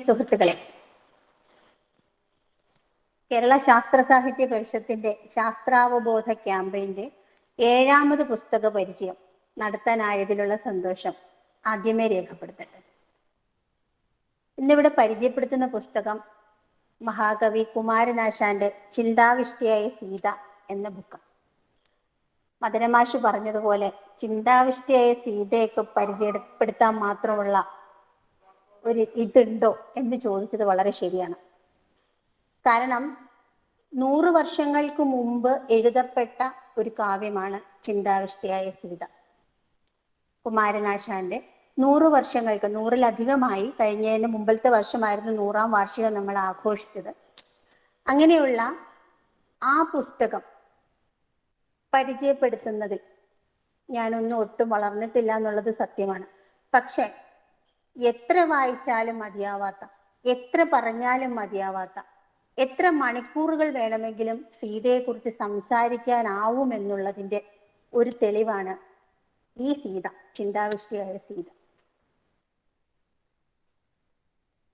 സുഹൃത്തുക്കളെ, കേരള ശാസ്ത്ര സാഹിത്യ പരിഷത്തിന്റെ ശാസ്ത്രാവബോധ ക്യാമ്പയിന്റെ 7ാമത് പുസ്തക പരിചയം നടത്താനായതിലുള്ള സന്തോഷം ആദ്യമേ രേഖപ്പെടുത്തട്ടെ. ഇന്നിവിടെ പരിചയപ്പെടുത്തുന്ന പുസ്തകം മഹാകവി കുമാരനാശാന്റെ ചിന്താവിഷ്ടിയായ സീത എന്ന ബുക്ക്. മദനമാഷ് പറഞ്ഞതുപോലെ ചിന്താവിഷ്ടിയായ സീതയൊക്കെ പരിചയപ്പെടുത്താൻ മാത്രമുള്ള ഒരു ഇതുണ്ടോ എന്ന് ചോദിച്ചത് വളരെ ശരിയാണ്. കാരണം 100 വർഷങ്ങൾക്ക് മുമ്പ് എഴുതപ്പെട്ട ഒരു കാവ്യമാണ് ചിന്താവിഷ്ടിയായ സീത. കുമാരനാശാന്റെ 100 വർഷങ്ങൾക്ക് 100-ലധികമായി, കഴിഞ്ഞതിന് മുമ്പത്തെ വർഷമായിരുന്നു 100ാം വാർഷികം നമ്മൾ ആഘോഷിച്ചത്. അങ്ങനെയുള്ള ആ പുസ്തകം പരിചയപ്പെടുത്തുന്നതിൽ ഞാനൊന്നും ഒട്ടും വളർന്നിട്ടില്ല എന്നുള്ളത് സത്യമാണ്. പക്ഷെ എത്ര വായിച്ചാലും മതിയാവാത്ത, എത്ര പറഞ്ഞാലും മതിയാവാത്ത, എത്ര മണിക്കൂറുകൾ വേണമെങ്കിലും സീതയെക്കുറിച്ച് സംസാരിക്കാനാവുമെന്നുള്ളതിൻ്റെ ഒരു തെളിവാണ് ഈ സീത, ചിന്താവിഷ്ടിയായ സീത.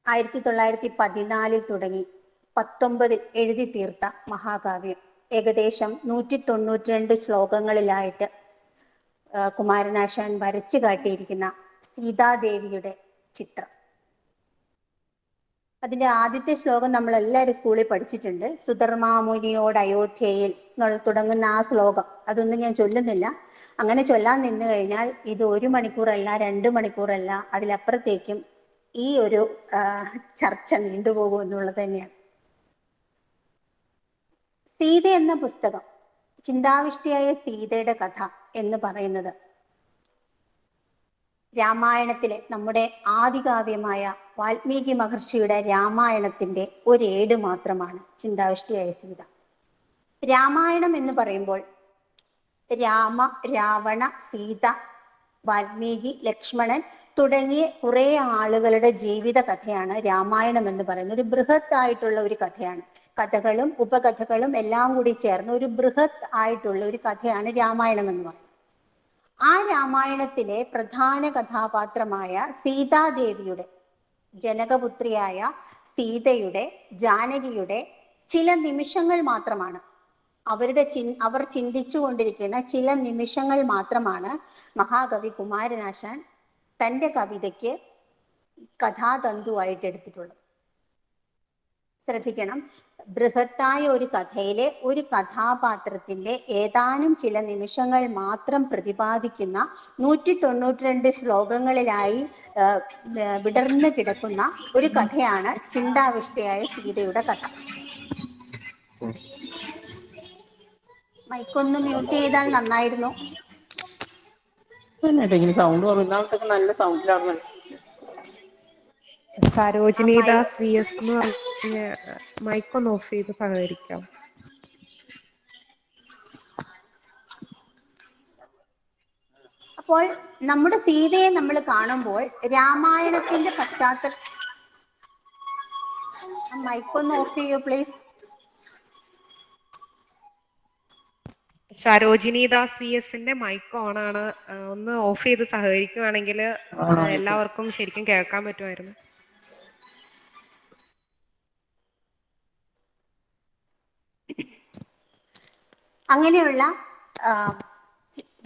1914 തുടങ്ങി 19 എഴുതി തീർത്ത മഹാകാവ്യം. ഏകദേശം 192 ശ്ലോകങ്ങളിലായിട്ട് കുമാരനാശാൻ വരച്ചു കാട്ടിയിരിക്കുന്ന സീതാദേവിയുടെ ചിത്രം. അതിൻ്റെ ആദ്യത്തെ ശ്ലോകം നമ്മളെല്ലാവരും സ്കൂളിൽ പഠിച്ചിട്ടുണ്ട്. സുധർമാമുനിയോട് അയോധ്യയിൽ എന്നുള്ള തുടങ്ങുന്ന ആ ശ്ലോകം, അതൊന്നും ഞാൻ ചൊല്ലുന്നില്ല. അങ്ങനെ ചൊല്ലാൻ നിന്ന് കഴിഞ്ഞാൽ ഇത് 1 മണിക്കൂറല്ല, 2 മണിക്കൂറല്ല, അതിലപ്പുറത്തേക്കും ഈ ഒരു ചർച്ച നീണ്ടുപോകും എന്നുള്ളത് തന്നെയാണ്. സീത എന്ന പുസ്തകം, ചിന്താവിഷ്ടിയായ സീതയുടെ കഥ എന്ന് പറയുന്നത് രാമായണത്തിലെ നമ്മുടെ ആദികാവ്യമായ വാൽമീകി മഹർഷിയുടെ രാമായണത്തിന്റെ ഒരേട് മാത്രമാണ് ചിന്താവിഷ്ടിയായ സീത. രാമായണം എന്ന് പറയുമ്പോൾ രാമ, രാവണ, സീത, വാൽമീകി, ലക്ഷ്മണൻ തുടങ്ങിയ കുറേ ആളുകളുടെ ജീവിത കഥയാണ് രാമായണം എന്ന് പറയുന്നത്. ഒരു ബൃഹത് ആയിട്ടുള്ള ഒരു കഥയാണ്. കഥകളും ഉപകഥകളും എല്ലാം കൂടി ചേർന്ന് ഒരു ബൃഹത് ആയിട്ടുള്ള ഒരു കഥയാണ് രാമായണം എന്ന് പറയുന്നത്. ആ രാമായണത്തിലെ പ്രധാന കഥാപാത്രമായ സീതാദേവിയുടെ, ജനകപുത്രിയായ സീതയുടെ, ജാനകിയുടെ ചില നിമിഷങ്ങൾ മാത്രമാണ്, അവർ ചിന്തിച്ചു കൊണ്ടിരിക്കുന്ന ചില നിമിഷങ്ങൾ മാത്രമാണ് മഹാകവി കുമാരനാശാൻ തൻ്റെ കവിതയ്ക്ക് കഥാതന്തുവായിട്ട് എടുത്തിട്ടുള്ളത്. ശ്രദ്ധിക്കണം, ബൃഹത്തായ ഒരു കഥയിലെ ഒരു കഥാപാത്രത്തിന്റെ ഏതാനും ചില നിമിഷങ്ങൾ മാത്രം പ്രതിപാദിക്കുന്ന 192 ശ്ലോകങ്ങളിലായി വിടർന്നു കിടക്കുന്ന ഒരു കഥയാണ് ചിന്താവിഷ്ടിയായ സീതയുടെ കഥ. മൈക്കൊന്ന് മ്യൂട്ട് ചെയ്താൽ നന്നായിരുന്നു. സൗണ്ട് നല്ല സൗണ്ടിലാണ്. സരോജിനിദാസ് VS എന്ന് പറഞ്ഞ മൈക്കൊന്ന് ഓഫ് ചെയ്ത് സഹകരിക്കാം. അപ്പോൾ നമ്മുടെ സീതയെ നമ്മൾ കാണുമ്പോൾ രാമായണത്തിന്റെ പശ്ചാത്തലം, മൈക്കൊന്ന് ഓഫ് ചെയ്യൂ പ്ലീസ്. സരോജിനിദാസ് VSന്റെ മൈക്ക് ഓൺ ആണ്, ഒന്ന് ഓഫ് ചെയ്ത് സഹകരിക്കുവാണെങ്കിൽ എല്ലാവർക്കും ശരിക്കും കേൾക്കാൻ പറ്റുമായിരുന്നു. അങ്ങനെയുള്ള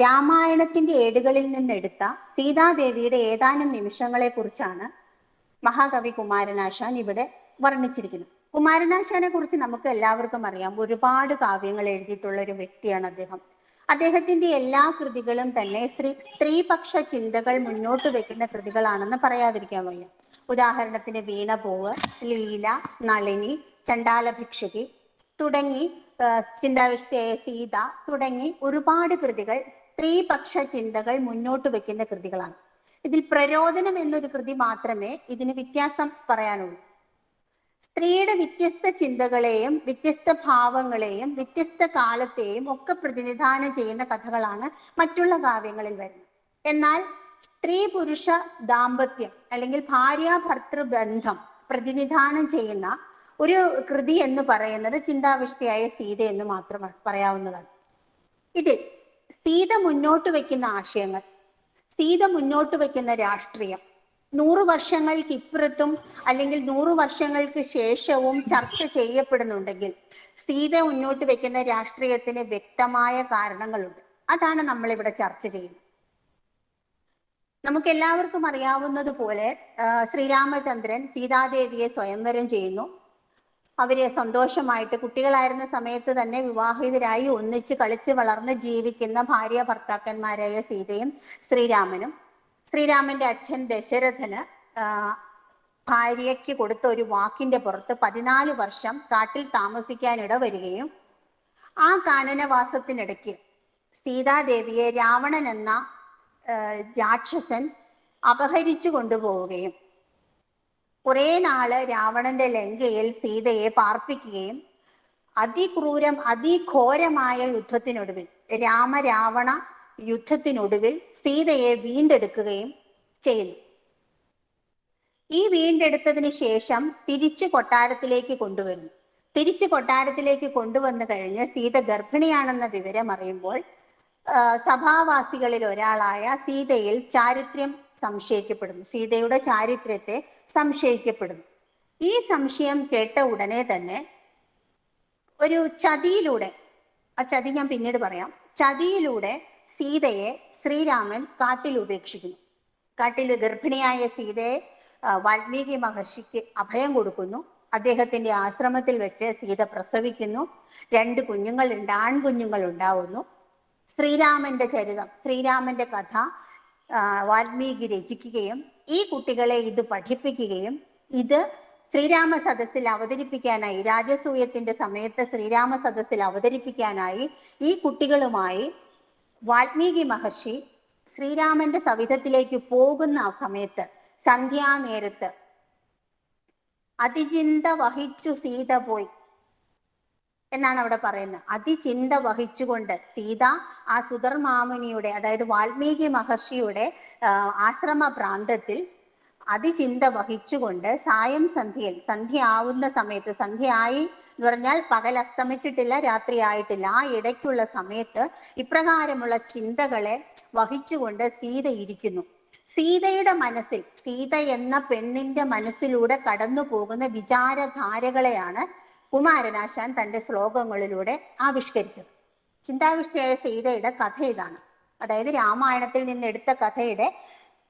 രാമായണത്തിന്റെ ഏടുകളിൽ നിന്നെടുത്ത സീതാദേവിയുടെ ഏതാനും നിമിഷങ്ങളെ കുറിച്ചാണ് മഹാകവി കുമാരനാശാൻ ഇവിടെ വർണ്ണിച്ചിരിക്കുന്നത്. കുമാരനാശാനെ കുറിച്ച് നമുക്ക് എല്ലാവർക്കും അറിയാം. ഒരുപാട് കാവ്യങ്ങൾ എഴുതിയിട്ടുള്ള ഒരു വ്യക്തിയാണ് അദ്ദേഹം. അദ്ദേഹത്തിന്റെ എല്ലാ കൃതികളും തന്നെ സ്ത്രീപക്ഷ ചിന്തകൾ മുന്നോട്ട് വെക്കുന്ന കൃതികളാണെന്ന് പറയാതിരിക്കാൻ വയ്യ. ഉദാഹരണത്തിന് വീണപൂവ്, ലീല, നളിനി, ചണ്ടാല ഭിക്ഷുകി തുടങ്ങി, ചിന്താവിഷ്ടിയായ സീത തുടങ്ങി ഒരുപാട് കൃതികൾ സ്ത്രീപക്ഷ ചിന്തകൾ മുന്നോട്ട് വെക്കുന്ന കൃതികളാണ്. ഇതിൽ പ്രരോദനം എന്നൊരു കൃതി മാത്രമേ ഇതിന് വ്യത്യാസം പറയാനുള്ളൂ. സ്ത്രീയുടെ വ്യത്യസ്ത ചിന്തകളെയും വ്യത്യസ്ത ഭാവങ്ങളെയും വ്യത്യസ്ത കാലത്തെയും ഒക്കെ പ്രതിനിധാനം ചെയ്യുന്ന കഥകളാണ് മറ്റുള്ള കാവ്യങ്ങളിൽ വരുന്നത്. എന്നാൽ സ്ത്രീ പുരുഷ ദാമ്പത്യം അല്ലെങ്കിൽ ഭാര്യാഭർത്തൃ ബന്ധം പ്രതിനിധാനം ചെയ്യുന്ന ഒരു കൃതി എന്ന് പറയുന്നത് ചിന്താവിഷ്ടിയായ സീത എന്ന് മാത്രം പറയാവുന്നതാണ്. ഇതിൽ സീത മുന്നോട്ട് വയ്ക്കുന്ന ആശയങ്ങൾ, സീത മുന്നോട്ട് വയ്ക്കുന്ന രാഷ്ട്രീയം, 100 വർഷങ്ങൾക്ക് ഇപ്പുറത്തും അല്ലെങ്കിൽ 100 വർഷങ്ങൾക്ക് ശേഷവും ചർച്ച ചെയ്യപ്പെടുന്നുണ്ടെങ്കിൽ സീത മുന്നോട്ട് വെക്കുന്ന രാഷ്ട്രീയത്തിന് വ്യക്തമായ കാരണങ്ങളുണ്ട്. അതാണ് നമ്മൾ ഇവിടെ ചർച്ച ചെയ്യുന്നത്. നമുക്ക് എല്ലാവർക്കും അറിയാവുന്നതുപോലെ ശ്രീരാമചന്ദ്രൻ സീതാദേവിയെ സ്വയംവരം ചെയ്യുന്നു. അവര് സന്തോഷമായിട്ട് കുട്ടികളായിരുന്ന സമയത്ത് തന്നെ വിവാഹിതരായി ഒന്നിച്ച് കളിച്ച് വളർന്ന് ജീവിക്കുന്ന ഭാര്യ ഭർത്താക്കന്മാരായ സീതയും ശ്രീരാമനും. ശ്രീരാമന്റെ അച്ഛൻ ദശരഥന് ഭാര്യയ്ക്ക് കൊടുത്ത ഒരു വാക്കിന്റെ പുറത്ത് 14 വർഷം കാട്ടിൽ താമസിക്കാനിട വരികയും ആ കാനനവാസത്തിനിടയ്ക്ക് സീതാദേവിയെ രാവണൻ എന്ന രാക്ഷസൻ അപഹരിച്ചു കൊണ്ടുപോവുകയും കുറെ നാള് രാവണന്റെ ലങ്കയിൽ സീതയെ പാർപ്പിക്കുകയും അതിഘോരമായ യുദ്ധത്തിനൊടുവിൽ രാമരാവണ യുദ്ധത്തിനൊടുവിൽ സീതയെ വീണ്ടെടുക്കുകയും ചെയ്യുന്നു. ഈ വീണ്ടെടുത്തതിന് ശേഷം തിരിച്ചു കൊട്ടാരത്തിലേക്ക് കൊണ്ടുവരുന്നു. തിരിച്ചു കൊട്ടാരത്തിലേക്ക് കൊണ്ടുവന്നു കഴിഞ്ഞ് സീത ഗർഭിണിയാണെന്ന വിവരം അറിയുമ്പോൾ സഭാവാസികളിൽ ഒരാളായ സീതയിൽ ചാരിത്ര്യം സംശയിക്കപ്പെടുന്നു. സീതയുടെ ചാരിത്രത്തെ സംശയിക്കപ്പെടുന്നു. ഈ സംശയം കേട്ട ഉടനെ തന്നെ ഒരു ചതിയിലൂടെ, ആ ചതി ഞാൻ പിന്നീട് പറയാം, ചതിയിലൂടെ സീതയെ ശ്രീരാമൻ കാട്ടിൽ ഉപേക്ഷിക്കുന്നു. കാട്ടിൽ ഗർഭിണിയായ സീതയെ വാൽമീകി മഹർഷിക്ക് അഭയം കൊടുക്കുന്നു. അദ്ദേഹത്തിന്റെ ആശ്രമത്തിൽ വെച്ച് സീത പ്രസവിക്കുന്നു. 2 കുഞ്ഞുങ്ങളുണ്ട്, ആൺകുഞ്ഞുങ്ങൾ ഉണ്ടാവുന്നു. ശ്രീരാമന്റെ ചരിതം, ശ്രീരാമന്റെ കഥ വാൽമീകി രചിക്കുകയും ഈ കുട്ടികളെ ഇത് പഠിപ്പിക്കുകയും ഇത് ശ്രീരാമ സദസ്സിൽ അവതരിപ്പിക്കാനായി, രാജസൂയത്തിന്റെ സമയത്ത് ശ്രീരാമ സദസ്സിൽ അവതരിപ്പിക്കാനായി ഈ കുട്ടികളുമായി വാൽമീകി മഹർഷി ശ്രീരാമന്റെ സവിധത്തിലേക്ക് പോകുന്ന ആ സമയത്ത് സന്ധ്യാനേരത്ത് അതിചിന്ത വഹിച്ചു സീത പോയി എന്നാണ് അവിടെ പറയുന്നത്. അതിചിന്ത വഹിച്ചുകൊണ്ട് സീത ആ സുധർമാമുനിയുടെ, അതായത് വാൽമീകി മഹർഷിയുടെ ആശ്രമ പ്രാന്തത്തിൽ അതിചിന്ത വഹിച്ചുകൊണ്ട് സായം സന്ധ്യയിൽ, സന്ധ്യ ആവുന്ന സമയത്ത്, സന്ധ്യയായി എന്ന് പറഞ്ഞാൽ പകൽ അസ്തമിച്ചിട്ടില്ല, രാത്രി ആയിട്ടില്ല, ആ ഇടയ്ക്കുള്ള സമയത്ത് ഇപ്രകാരമുള്ള ചിന്തകളെ വഹിച്ചുകൊണ്ട് സീത ഇരിക്കുന്നു. സീതയുടെ മനസ്സിൽ, സീത എന്ന പെണ്ണിന്റെ മനസ്സിലൂടെ കടന്നു പോകുന്ന വിചാരധാരകളെയാണ് കുമാരനാശാൻ തന്റെ ശ്ലോകങ്ങളിലൂടെ ആവിഷ്കരിച്ചത്. ചിന്താവിഷ്ടയായ സീതയുടെ കഥ ഇതാണ്. അതായത് രാമായണത്തിൽ നിന്ന് എടുത്ത കഥയുടെ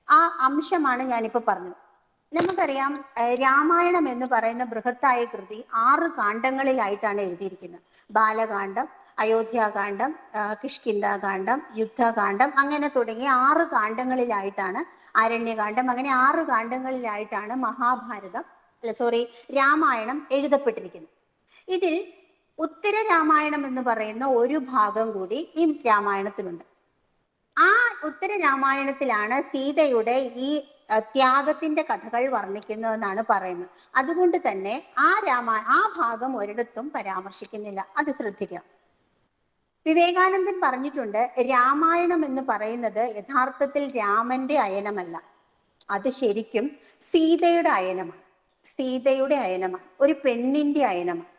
ആ അംശമാണ് ഞാനിപ്പോൾ പറഞ്ഞത്. നമുക്കറിയാം, രാമായണം എന്ന് പറയുന്ന ബൃഹത്തായ കൃതി 6 കാണ്ഡങ്ങളിലായിട്ടാണ് എഴുതിയിരിക്കുന്നത്. ബാലകാന്ഡം, അയോധ്യാകാന്ഡം, കിഷ്കിന്ധാകാന്ഡം, യുദ്ധകാന്ഡം, അങ്ങനെ തുടങ്ങിയ 6 കാണ്ഡങ്ങളിലായിട്ടാണ്, ആരണ്യകാന്ഡം, അങ്ങനെ 6 കാണ്ഡങ്ങളിലായിട്ടാണ് രാമായണം എഴുതപ്പെട്ടിരിക്കുന്നത്. ഇതിൽ ഉത്തര രാമായണം എന്ന് പറയുന്ന ഒരു ഭാഗം കൂടി ഈ രാമായണത്തിലുണ്ട്. ആ ഉത്തര രാമായണത്തിലാണ് സീതയുടെ ഈ ത്യാഗത്തിന്റെ കഥകൾ വർണ്ണിക്കുന്നതെന്നാണ് പറയുന്നത്. അതുകൊണ്ട് തന്നെ ആ ഭാഗം ഒരിടത്തും പരാമർശിക്കുന്നില്ല. അത് ശ്രദ്ധിക്കാം. വിവേകാനന്ദൻ പറഞ്ഞിട്ടുണ്ട്, രാമായണം എന്ന് പറയുന്നത് യഥാർത്ഥത്തിൽ രാമന്റെ അയനമല്ല, അത് ശരിക്കും സീതയുടെ അയനമാണ്. സീതയുടെ അയനമാണ്, ഒരു പെണ്ണിന്റെ അയനമാണ്.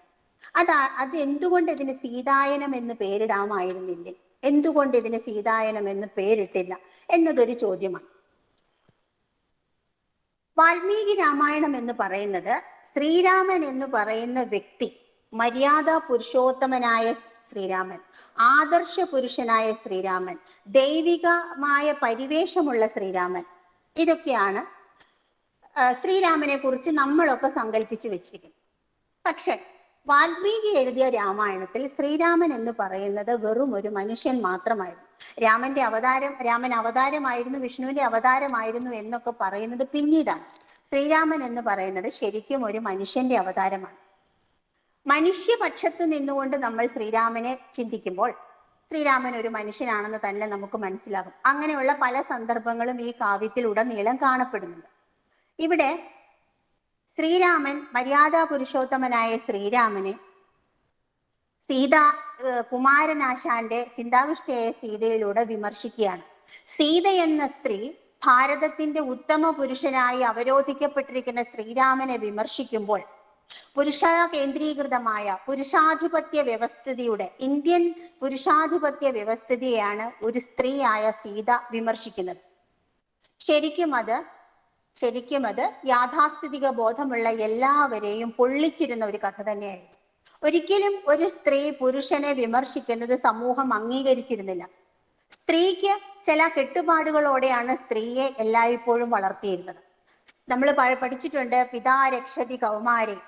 അത് എന്തുകൊണ്ട് ഇതിന് സീതായനം എന്ന് പേരിടാമായിരുന്നില്ലേ, എന്തുകൊണ്ട് ഇതിന് സീതായനം എന്ന് പേരിട്ടില്ല എന്നതൊരു ചോദ്യമാണ്. വാൽമീകി രാമായണം എന്ന് പറയുന്നത് ശ്രീരാമൻ എന്ന് പറയുന്ന വ്യക്തി, മര്യാദ പുരുഷോത്തമനായ ശ്രീരാമൻ, ആദർശ പുരുഷനായ ശ്രീരാമൻ, ദൈവികമായ പരിവേഷമുള്ള ശ്രീരാമൻ, ഇതൊക്കെയാണ് ശ്രീരാമനെ കുറിച്ച് നമ്മളൊക്കെ സങ്കല്പിച്ചു വെച്ചിരിക്കുന്നത്. പക്ഷെ വാൽമീകി എഴുതിയ രാമായണത്തിൽ ശ്രീരാമൻ എന്ന് പറയുന്നത് വെറും ഒരു മനുഷ്യൻ മാത്രമായിരുന്നു. രാമൻ അവതാരമായിരുന്നു, വിഷ്ണുവിന്റെ അവതാരമായിരുന്നു എന്നൊക്കെ പറയുന്നത് പിന്നീടാണ്. ശ്രീരാമൻ എന്ന് പറയുന്നത് ശരിക്കും ഒരു മനുഷ്യന്റെ അവതാരമാണ്. മനുഷ്യപക്ഷത്ത് നിന്നുകൊണ്ട് നമ്മൾ ശ്രീരാമനെ ചിന്തിക്കുമ്പോൾ ശ്രീരാമൻ ഒരു മനുഷ്യനാണെന്ന് തന്നെ നമുക്ക് മനസ്സിലാകും. അങ്ങനെയുള്ള പല സന്ദർഭങ്ങളും ഈ കാവ്യത്തിലുടനീളം കാണപ്പെടുന്നുണ്ട്. ഇവിടെ ശ്രീരാമൻ, മര്യാദാ പുരുഷോത്തമനായ ശ്രീരാമനെ കുമാരനാശാന്റെ ചിന്താവിഷ്ടയായ സീതയിലൂടെ വിമർശിക്കുകയാണ്. സീത എന്ന സ്ത്രീ ഭാരതത്തിന്റെ ഉത്തമ പുരുഷനായി അവരോധിക്കപ്പെട്ടിരിക്കുന്ന ശ്രീരാമനെ വിമർശിക്കുമ്പോൾ പുരുഷ കേന്ദ്രീകൃതമായ പുരുഷാധിപത്യ വ്യവസ്ഥിതിയുടെ, ഇന്ത്യൻ പുരുഷാധിപത്യ വ്യവസ്ഥിതിയെയാണ് ഒരു സ്ത്രീയായ സീത വിമർശിക്കുന്നത്. ശരിക്കും അത് ശരിക്കും അത് യാഥാസ്ഥിതിക ബോധമുള്ള എല്ലാവരെയും പൊള്ളിച്ചിരുന്ന ഒരു കഥ തന്നെയായിരുന്നു. ഒരിക്കലും ഒരു സ്ത്രീ പുരുഷനെ വിമർശിക്കുന്നത് സമൂഹം അംഗീകരിച്ചിരുന്നില്ല. സ്ത്രീക്ക് ചില കെട്ടുപാടുകളോടെയാണ് സ്ത്രീയെ എല്ലായ്പ്പോഴും വളർത്തിയിരുന്നത്. നമ്മൾ പഠിച്ചിട്ടുണ്ട്, പിതാ രക്ഷതി കൗമാരെ,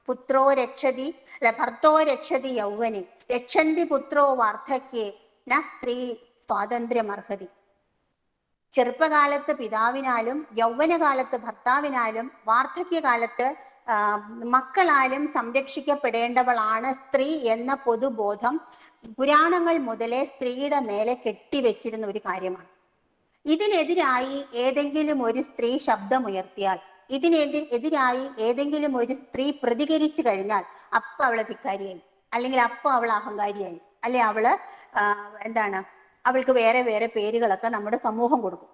പുത്രോ രക്ഷതി ഭർത്തോ രക്ഷതി യൗവനെ, രക്ഷന്തി പുത്രോ വാർദ്ധക്യേ ന സ്ത്രീ സ്വാതന്ത്ര്യമർഹതി. ചെറുപ്പകാലത്ത് പിതാവിനാലും യൗവനകാലത്ത് ഭർത്താവിനാലും വാർദ്ധക്യകാലത്ത് മക്കളാലും സംരക്ഷിക്കപ്പെടേണ്ടവളാണ് സ്ത്രീ എന്ന പൊതുബോധം പുരാണങ്ങൾ മുതലേ സ്ത്രീയുടെ മേലെ കെട്ടിവെച്ചിരുന്ന ഒരു കാര്യമാണ്. ഇതിനെതിരായി ഏതെങ്കിലും ഒരു സ്ത്രീ ശബ്ദമുയർത്തിയാൽ, ഇതിനെതിരായി ഏതെങ്കിലും ഒരു സ്ത്രീ പ്രതികരിച്ചു കഴിഞ്ഞാൽ അപ്പൊ അവളെ ധിക്കാരിയായി, അല്ലെങ്കിൽ അപ്പൊ അവൾ അഹങ്കാരിയായി, അല്ലെ അവള് അവൾക്ക് വേറെ വേറെ പേരുകളൊക്കെ നമ്മുടെ സമൂഹം കൊടുക്കും.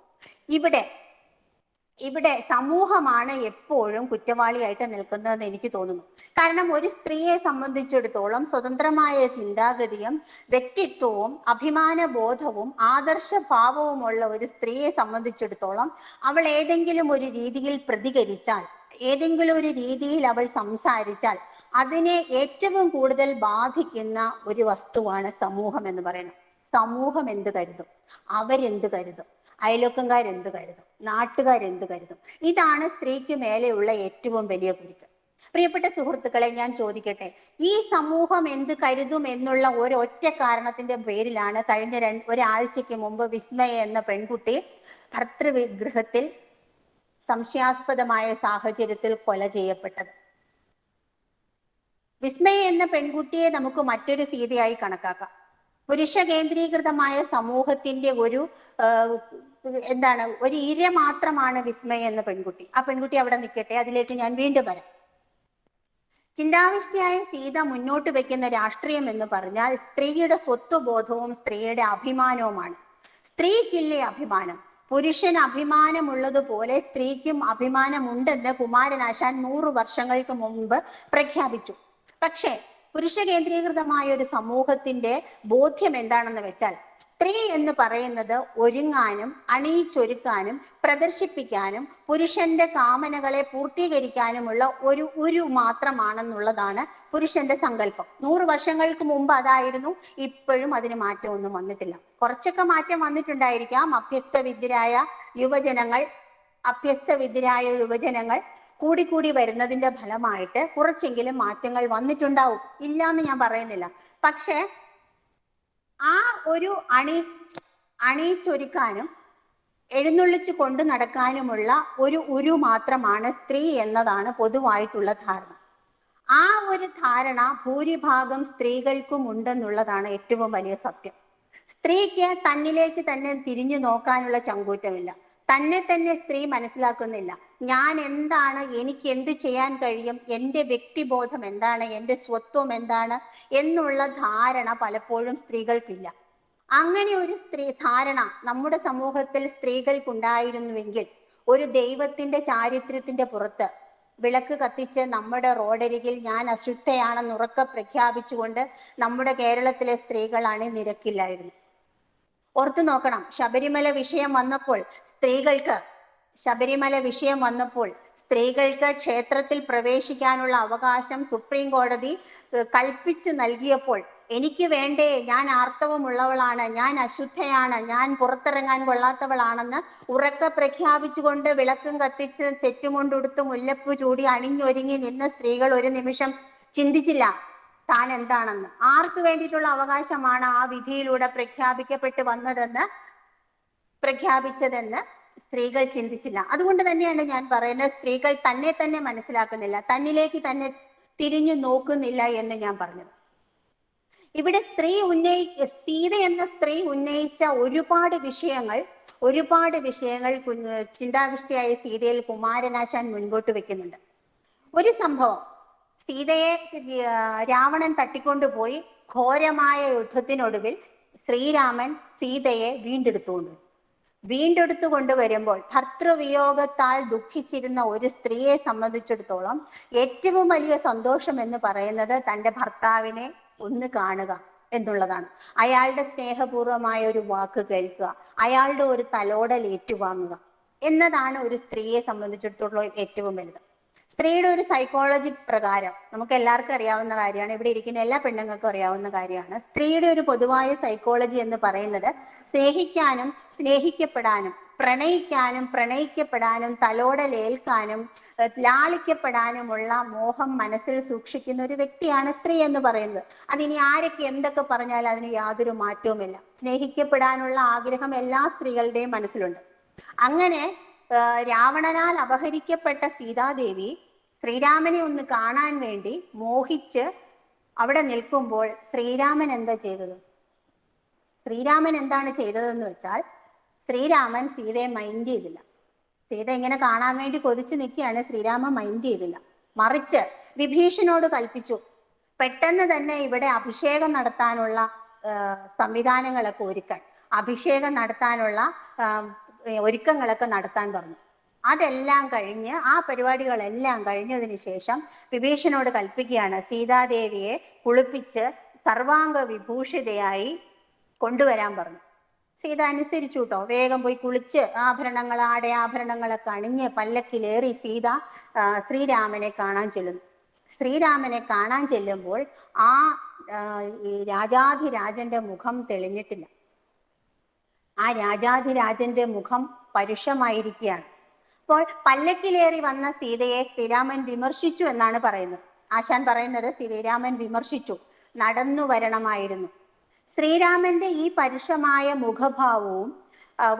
ഇവിടെ സമൂഹമാണ് എപ്പോഴും കുറ്റവാളിയായിട്ട് നിൽക്കുന്നതെന്ന് എനിക്ക് തോന്നുന്നു. കാരണം ഒരു സ്ത്രീയെ സംബന്ധിച്ചിടത്തോളം സ്വതന്ത്രമായ ചിന്താഗതിയും വ്യക്തിത്വവും അഭിമാനബോധവും ആദർശഭാവവുമുള്ള ഒരു സ്ത്രീയെ സംബന്ധിച്ചിടത്തോളം അവൾ ഏതെങ്കിലും ഒരു രീതിയിൽ പ്രതികരിച്ചാൽ, ഏതെങ്കിലും ഒരു രീതിയിൽ അവൾ സംസാരിച്ചാൽ അതിനെ ഏറ്റവും കൂടുതൽ ബാധിക്കുന്ന ഒരു വസ്തുവാണ് സമൂഹം എന്ന് പറയുന്നത്. സമൂഹം എന്ത് കരുതും, അവരെന്ത് കരുതും, അയൽവക്കംകാരെന്ത് കരുതും, നാട്ടുകാരെന്ത് കരുതും? ഇതാണ് സ്ത്രീക്ക് മേലെയുള്ള ഏറ്റവും വലിയ കുരുക്ക്. പ്രിയപ്പെട്ട സുഹൃത്തുക്കളെ, ഞാൻ ചോദിക്കട്ടെ, ഈ സമൂഹം എന്ത് കരുതും എന്നുള്ള ഒരൊറ്റ കാരണത്തിന്റെ പേരിലാണ് കഴിഞ്ഞ ഒരാഴ്ചയ്ക്ക് മുമ്പ് വിസ്മയ എന്ന പെൺകുട്ടി ഭർതൃവിഗൃഹത്തിൽ സംശയാസ്പദമായ സാഹചര്യത്തിൽ കൊല ചെയ്യപ്പെട്ടത്. വിസ്മയ എന്ന പെൺകുട്ടിയെ നമുക്ക് മറ്റൊരു സീതയായി കണക്കാക്കാം. പുരുഷ കേന്ദ്രീകൃതമായ സമൂഹത്തിന്റെ ഒരു ഇര മാത്രമാണ് വിസ്മയ എന്ന പെൺകുട്ടി. ആ പെൺകുട്ടി അവിടെ നിൽക്കട്ടെ, അതിലേക്ക് ഞാൻ വീണ്ടും വരാം. ചിന്താവിഷ്ടിയായ സീത മുന്നോട്ട് വെക്കുന്ന രാഷ്ട്രീയം എന്ന് പറഞ്ഞാൽ സ്ത്രീയുടെ സ്വത്വബോധവും സ്ത്രീയുടെ അഭിമാനവുമാണ്. സ്ത്രീക്കില്ലേ അഭിമാനം? പുരുഷൻ അഭിമാനമുള്ളതുപോലെ സ്ത്രീക്കും അഭിമാനമുണ്ടെന്ന് കുമാരനാശാൻ 100 വർഷങ്ങൾക്ക് മുമ്പ് പ്രഖ്യാപിച്ചു. പക്ഷേ പുരുഷ കേന്ദ്രീകൃതമായ ഒരു സമൂഹത്തിന്റെ ബോധ്യം എന്താണെന്ന് വെച്ചാൽ, സ്ത്രീ എന്ന് പറയുന്നത് ഒരുങ്ങാനും അണിയിച്ചൊരുക്കാനും പ്രദർശിപ്പിക്കാനും പുരുഷന്റെ കാമനകളെ പൂർത്തീകരിക്കാനുമുള്ള ഒരു മാത്രമാണെന്നുള്ളതാണ് പുരുഷന്റെ സങ്കല്പം. 100 വർഷങ്ങൾക്ക് മുമ്പ് അതായിരുന്നു. ഇപ്പോഴും അതിന് മാറ്റമൊന്നും വന്നിട്ടില്ല. കുറച്ചൊക്കെ മാറ്റം വന്നിട്ടുണ്ടായിരിക്കാം. അഭ്യസ്തവിദ്യരായ യുവജനങ്ങൾ കൂടിക്കൂടി വരുന്നതിന്റെ ഫലമായിട്ട് കുറച്ചെങ്കിലും മാറ്റങ്ങൾ വന്നിട്ടുണ്ടാവും, ഇല്ല എന്ന് ഞാൻ പറയുന്നില്ല. പക്ഷെ ആ ഒരു അണിയിച്ചൊരുക്കാനും എഴുന്നള്ളിച്ചു കൊണ്ട് നടക്കാനുമുള്ള ഒരു മാത്രമാണ് സ്ത്രീ എന്നതാണ് പൊതുവായിട്ടുള്ള ധാരണ. ആ ഒരു ധാരണ ഭൂരിഭാഗം സ്ത്രീകൾക്കും ഉണ്ടെന്നുള്ളതാണ് ഏറ്റവും വലിയ സത്യം. സ്ത്രീക്ക് തന്നിലേക്ക് തന്നെ തിരിഞ്ഞു നോക്കാനുള്ള ചങ്കൂറ്റമില്ല. തന്നെ സ്ത്രീ മനസ്സിലാക്കുന്നില്ല. ഞാൻ എന്താണ്, എനിക്ക് എന്ത് ചെയ്യാൻ കഴിയും, എൻ്റെ വ്യക്തിബോധം എന്താണ്, എൻ്റെ സ്വത്വം എന്താണ് എന്നുള്ള ധാരണ പലപ്പോഴും സ്ത്രീകൾക്കില്ല. അങ്ങനെ ഒരു ധാരണ നമ്മുടെ സമൂഹത്തിൽ സ്ത്രീകൾക്കുണ്ടായിരുന്നുവെങ്കിൽ ഒരു ദൈവത്തിന്റെ ചാരിത്രത്തിന്റെ പുറത്ത് വിളക്ക് കത്തിച്ച് നമ്മുടെ റോഡരികിൽ ഞാൻ അശുദ്ധയാണെന്ന് ഉറക്കെ പ്രഖ്യാപിച്ചുകൊണ്ട് നമ്മുടെ കേരളത്തിലെ സ്ത്രീകൾ അണിനിരക്കില്ലായിരുന്നു. ഓർത്തു നോക്കണം, ശബരിമല വിഷയം വന്നപ്പോൾ സ്ത്രീകൾക്ക് ക്ഷേത്രത്തിൽ പ്രവേശിക്കാനുള്ള അവകാശം സുപ്രീം കോടതി കൽപ്പിച്ചു നൽകിയപ്പോൾ, എനിക്ക് വേണ്ടേ, ഞാൻ ആർത്തവമുള്ളവളാണ്, ഞാൻ അശുദ്ധയാണ്, ഞാൻ പുറത്തിറങ്ങാൻ കൊള്ളാത്തവളാണെന്ന് ഉറക്കെ പ്രഖ്യാപിച്ചുകൊണ്ട് വിളക്കും കത്തിച്ച് സെറ്റുമുണ്ടുടുത്ത് മുല്ലപ്പൂ ചൂടി അണിഞ്ഞൊരുങ്ങി നിന്ന സ്ത്രീകൾ ഒരു നിമിഷം ചിന്തിച്ചില്ല താൻ എന്താണെന്ന്. ആർക്ക് വേണ്ടിയിട്ടുള്ള അവകാശമാണ് ആ വിധിയിലൂടെ പ്രഖ്യാപിച്ചതെന്ന് സ്ത്രീകൾ ചിന്തിച്ചില്ല. അതുകൊണ്ട് തന്നെയാണ് ഞാൻ പറയുന്നത്, സ്ത്രീകൾ തന്നെ മനസ്സിലാക്കുന്നില്ല, തന്നിലേക്ക് തന്നെ തിരിഞ്ഞു നോക്കുന്നില്ല എന്ന് ഞാൻ പറഞ്ഞത്. ഇവിടെ സീത എന്ന സ്ത്രീ ഉന്നയിച്ച ഒരുപാട് വിഷയങ്ങൾ ചിന്താവിഷ്ടിയായ സീതയിൽ കുമാരനാശാൻ മുൻപോട്ട് വെക്കുന്നുണ്ട്. ഒരു സംഭവം, സീതയെ രാവണൻ തട്ടിക്കൊണ്ടുപോയി ഘോരമായ യുദ്ധത്തിനൊടുവിൽ ശ്രീരാമൻ സീതയെ വീണ്ടെടുത്തു കൊണ്ടുവരുമ്പോൾ ഭർതൃവിയോഗത്താൽ ദുഃഖിച്ചിരുന്ന ഒരു സ്ത്രീയെ സംബന്ധിച്ചിടത്തോളം ഏറ്റവും വലിയ സന്തോഷം എന്ന് പറയുന്നത് തൻ്റെ ഭർത്താവിനെ ഒന്ന് കാണുക എന്നുള്ളതാണ്. അയാളുടെ സ്നേഹപൂർവമായ ഒരു വാക്ക് കേൾക്കുക, അയാളുടെ ഒരു തലോടൽ ഏറ്റുവാങ്ങുക. എന്നതാണ് ഒരു സ്ത്രീയെ സംബന്ധിച്ചിടത്തോളം ഏറ്റവും വലുത്. സ്ത്രീയുടെ ഒരു സൈക്കോളജി പ്രകാരം നമുക്ക് എല്ലാവർക്കും അറിയാവുന്ന കാര്യമാണ്, ഇവിടെ ഇരിക്കുന്ന എല്ലാ പെണ്ണുങ്ങൾക്കും അറിയാവുന്ന കാര്യമാണ്. സ്ത്രീയുടെ ഒരു പൊതുവായ സൈക്കോളജി എന്ന് പറയുന്നത് സ്നേഹിക്കാനും സ്നേഹിക്കപ്പെടാനും പ്രണയിക്കാനും പ്രണയിക്കപ്പെടാനും തലോടലേൽക്കാനും ലാളിക്കപ്പെടാനുമുള്ള മോഹം മനസ്സിൽ സൂക്ഷിക്കുന്ന ഒരു വ്യക്തിയാണ് സ്ത്രീ എന്ന് പറയുന്നത്. അതിനി ആരൊക്കെ എന്തൊക്കെ പറഞ്ഞാലും അതിന് യാതൊരു മാറ്റവുമില്ല. സ്നേഹിക്കപ്പെടാനുള്ള ആഗ്രഹം എല്ലാ സ്ത്രീകളുടെയും മനസ്സിലുണ്ട്. അങ്ങനെ രാവണനാൽ അപഹരിക്കപ്പെട്ട സീതാദേവി ശ്രീരാമനെ ഒന്ന് കാണാൻ വേണ്ടി മോഹിച്ച് അവിടെ നിൽക്കുമ്പോൾ ശ്രീരാമൻ എന്താ ചെയ്തത്? ശ്രീരാമൻ എന്താണ് ചെയ്തതെന്ന് വെച്ചാൽ, ശ്രീരാമൻ സീതയെ മൈൻഡ് ചെയ്തില്ല. സീത ഇങ്ങനെ കാണാൻ വേണ്ടി കൊതിച്ചു നിൽക്കുകയാണ്, ശ്രീരാമൻ മൈൻഡ് ചെയ്തില്ല. മറിച്ച് വിഭീഷണോട് കൽപ്പിച്ചു, പെട്ടെന്ന് തന്നെ ഇവിടെ അഭിഷേകം നടത്താനുള്ള സംവിധാനങ്ങളൊക്കെ ഒരുക്കാൻ, അഭിഷേകം നടത്താനുള്ള ഒരുക്കങ്ങളൊക്കെ നടത്താൻ പറഞ്ഞു. അതെല്ലാം കഴിഞ്ഞ് ആ പരിപാടികളെല്ലാം കഴിഞ്ഞതിന് ശേഷം വിഭീഷണോട് കൽപ്പിക്കുകയാണ്, സീതാദേവിയെ കുളിപ്പിച്ച് സർവാംഗ വിഭൂഷിതയായി കൊണ്ടുവരാൻ പറഞ്ഞു. സീത അനുസരിച്ചു കേട്ടോ. വേഗം പോയി കുളിച്ച് ആഭരണങ്ങൾ, ആഭരണങ്ങളൊക്കെ അണിഞ്ഞ് പല്ലക്കിലേറി സീത ശ്രീരാമനെ കാണാൻ ചെല്ലുന്നു. ശ്രീരാമനെ കാണാൻ ചെല്ലുമ്പോൾ ആ രാജാധിരാജന്റെ മുഖം തെളിഞ്ഞിട്ടില്ല. ആ രാജാധിരാജന്റെ മുഖം പരുഷമായിരിക്കുകയാണ്. അപ്പോൾ പല്ലക്കിലേറി വന്ന സീതയെ ശ്രീരാമൻ വിമർശിച്ചു എന്നാണ് പറയുന്നത്. ആശാൻ പറയുന്നത് ശ്രീരാമൻ വിമർശിച്ചു, നടന്നു വരണമായിരുന്നു. ശ്രീരാമന്റെ ഈ പരുഷമായ മുഖഭാവവും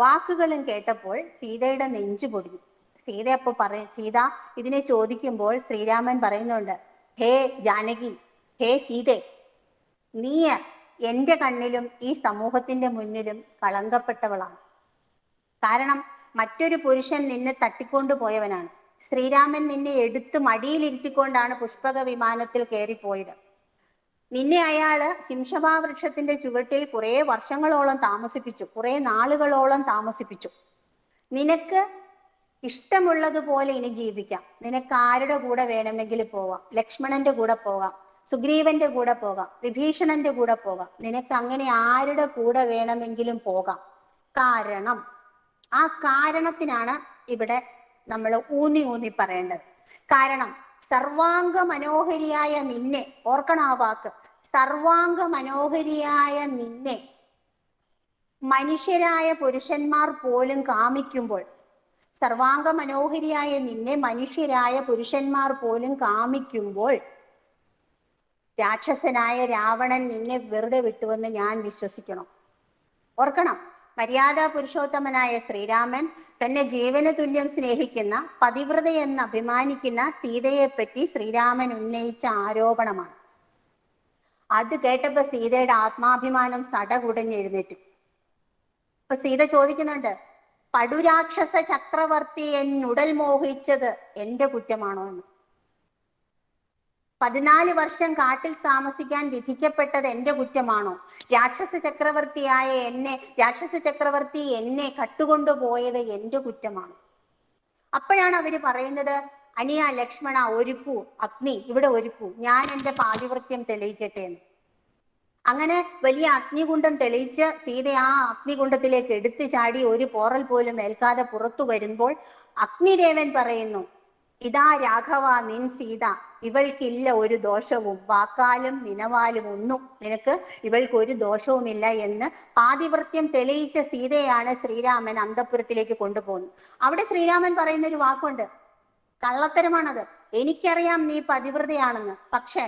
വാക്കുകളും കേട്ടപ്പോൾ സീതയുടെ നെഞ്ചു പൊടിഞ്ഞു. സീത അപ്പോൾ സീത ഇതിനെ ചോദിക്കുമ്പോൾ ശ്രീരാമൻ പറയുന്നുണ്ട്, ഹേ ജാനകി, ഹേ സീതേ, നീ എൻ്റെ കണ്ണിലും ഈ സമൂഹത്തിന്റെ മുന്നിലും കളങ്കപ്പെട്ടവളാണ്. കാരണം മറ്റൊരു പുരുഷൻ നിന്നെ തട്ടിക്കൊണ്ടു പോയവനാണ്. ശ്രീരാമൻ നിന്നെ എടുത്ത് മടിയിലിരുത്തിക്കൊണ്ടാണ് പുഷ്പക വിമാനത്തിൽ കയറിപ്പോയത്. നിന്നെ അയാള് ശിംശഭാവൃക്ഷത്തിന്റെ ചുവട്ടിൽ കുറെ വർഷങ്ങളോളം താമസിപ്പിച്ചു, കുറെ നാളുകളോളം താമസിപ്പിച്ചു. നിനക്ക് ഇഷ്ടമുള്ളതുപോലെ ഇനി ജീവിക്കാം. നിനക്ക് ആരുടെ കൂടെ വേണമെങ്കിലും പോവാം. ലക്ഷ്മണന്റെ കൂടെ പോകാം, സുഗ്രീവന്റെ കൂടെ പോകാം, വിഭീഷണന്റെ കൂടെ പോകാം. നിനക്ക് അങ്ങനെ ആരുടെ കൂടെ വേണമെങ്കിലും പോകാം. കാരണം ആ കാരണത്തിനാണ് ഇവിടെ നമ്മൾ ഊന്നി ഊന്നി പറയേണ്ടത്. കാരണം സർവാംഗ മനോഹരിയായ നിന്നെ, ഓർക്കണം ആ വാക്ക്, സർവാംഗ മനോഹരിയായ നിന്നെ മനുഷ്യരായ പുരുഷന്മാർ പോലും കാമിക്കുമ്പോൾ, സർവാംഗ മനോഹരിയായ നിന്നെ മനുഷ്യരായ പുരുഷന്മാർ പോലും കാമിക്കുമ്പോൾ രാക്ഷസനായ രാവണൻ നിന്നെ വെറുതെ വിട്ടുവെന്ന് ഞാൻ വിശ്വസിക്കണം. ഓർക്കണം, മര്യാദാ പുരുഷോത്തമനായ ശ്രീരാമൻ തന്നെ ജീവന തുല്യം സ്നേഹിക്കുന്ന, പതിവ്രതയെന്ന് അഭിമാനിക്കുന്ന സീതയെ പറ്റി ശ്രീരാമൻ ഉന്നയിച്ച ആരോപണമാണ്. അത് കേട്ടപ്പോ സീതയുടെ ആത്മാഭിമാനം സടകുടഞ്ഞെഴുന്നേറ്റു. അപ്പൊ സീത ചോദിക്കുന്നുണ്ട്, പടുരാക്ഷസ ചക്രവർത്തി എന്നുടൽ മോഹിച്ചത് എന്റെ കുറ്റമാണോ എന്ന്. 14 വർഷം കാട്ടിൽ താമസിക്കാൻ വിധിക്കപ്പെട്ടത് എന്റെ കുറ്റമാണോ? രാക്ഷസ ചക്രവർത്തി എന്നെ കട്ടുകൊണ്ടുപോയത് എന്റെ കുറ്റമാണോ? അപ്പോഴാണ് അവര് പറയുന്നത്, അനിയ ലക്ഷ്മണ, ഒരുക്കൂ, അഗ്നി ഇവിടെ ഒരുക്കൂ, ഞാൻ എന്റെ പാതിവൃത്യം തെളിയിക്കട്ടെ എന്ന്. അങ്ങനെ വലിയ അഗ്നികുണ്ഡം തെളിയിച്ച് സീത ആ അഗ്നികുണ്ഡത്തിലേക്ക് എടുത്തു ചാടി ഒരു പോറൽ പോലും ഏൽക്കാതെ പുറത്തു വരുമ്പോൾ അഗ്നിദേവൻ പറയുന്നു, ഇതാ രാഘവ നിൻ സീത, ഇവൾക്കില്ല ഒരു ദോഷവും, വാക്കാലും നിനവാലും ഒന്നും നിനക്ക് ഇവൾക്ക് ഒരു ദോഷവുമില്ല എന്ന് പാതിവൃത്യം തെളിയിച്ച സീതയാണ് ശ്രീരാമൻ അന്തഃപുരത്തിലേക്ക് കൊണ്ടുപോകുന്നത്. അവിടെ ശ്രീരാമൻ പറയുന്ന ഒരു വാക്കുണ്ട്, കള്ളത്തരമാണത്. എനിക്കറിയാം നീ പതിവ്രതയാണെന്ന്, പക്ഷെ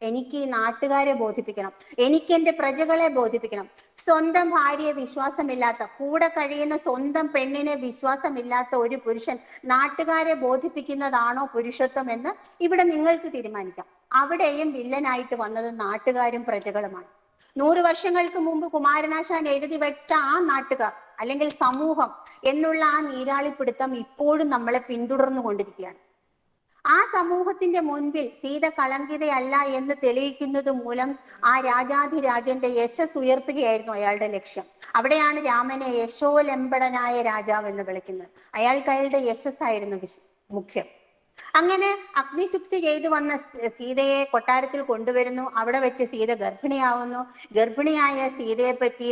എനിക്ക് ഈ നാട്ടുകാരെ ബോധിപ്പിക്കണം, എനിക്ക് എന്റെ പ്രജകളെ ബോധിപ്പിക്കണം. സ്വന്തം ഭാര്യയെ വിശ്വാസമില്ലാത്ത, കൂടെ കഴിയുന്ന സ്വന്തം പെണ്ണിനെ വിശ്വാസമില്ലാത്ത ഒരു പുരുഷൻ നാട്ടുകാരെ ബോധിപ്പിക്കുന്നതാണോ പുരുഷത്വം എന്ന് ഇവിടെ നിങ്ങൾക്ക് തീരുമാനിക്കാം. അവിടെയും വില്ലനായിട്ട് വന്നത് നാട്ടുകാരും പ്രജകളുമാണ്. 100 വർഷങ്ങൾക്ക് മുമ്പ് കുമാരനാശാൻ എഴുതി വെച്ച ആ നാട്ടുകാർ അല്ലെങ്കിൽ സമൂഹം എന്നുള്ള ആ നീരാളിപ്പിടുത്തം ഇപ്പോഴും നമ്മളെ പിന്തുടർന്നു കൊണ്ടിരിക്കുകയാണ്. ആ സമൂഹത്തിന്റെ മുൻപിൽ സീത കളങ്കിതയല്ല എന്ന് തെളിയിക്കുന്നത് മൂലം ആ രാജാധിരാജന്റെ യശസ് ഉയർത്തുകയായിരുന്നു അയാളുടെ ലക്ഷ്യം. അവിടെയാണ് രാമനെ യശോലംബടനായ രാജാവ് എന്ന് വിളിക്കുന്നത്. അയാൾക്ക് അയാളുടെ യശസ്സായിരുന്നു മുഖ്യം. അങ്ങനെ അഗ്നിശുക്തി ചെയ്തു വന്ന സീതയെ കൊട്ടാരത്തിൽ കൊണ്ടുവരുന്നു. അവിടെ വെച്ച് സീത ഗർഭിണിയാവുന്നു. ഗർഭിണിയായ സീതയെ പറ്റി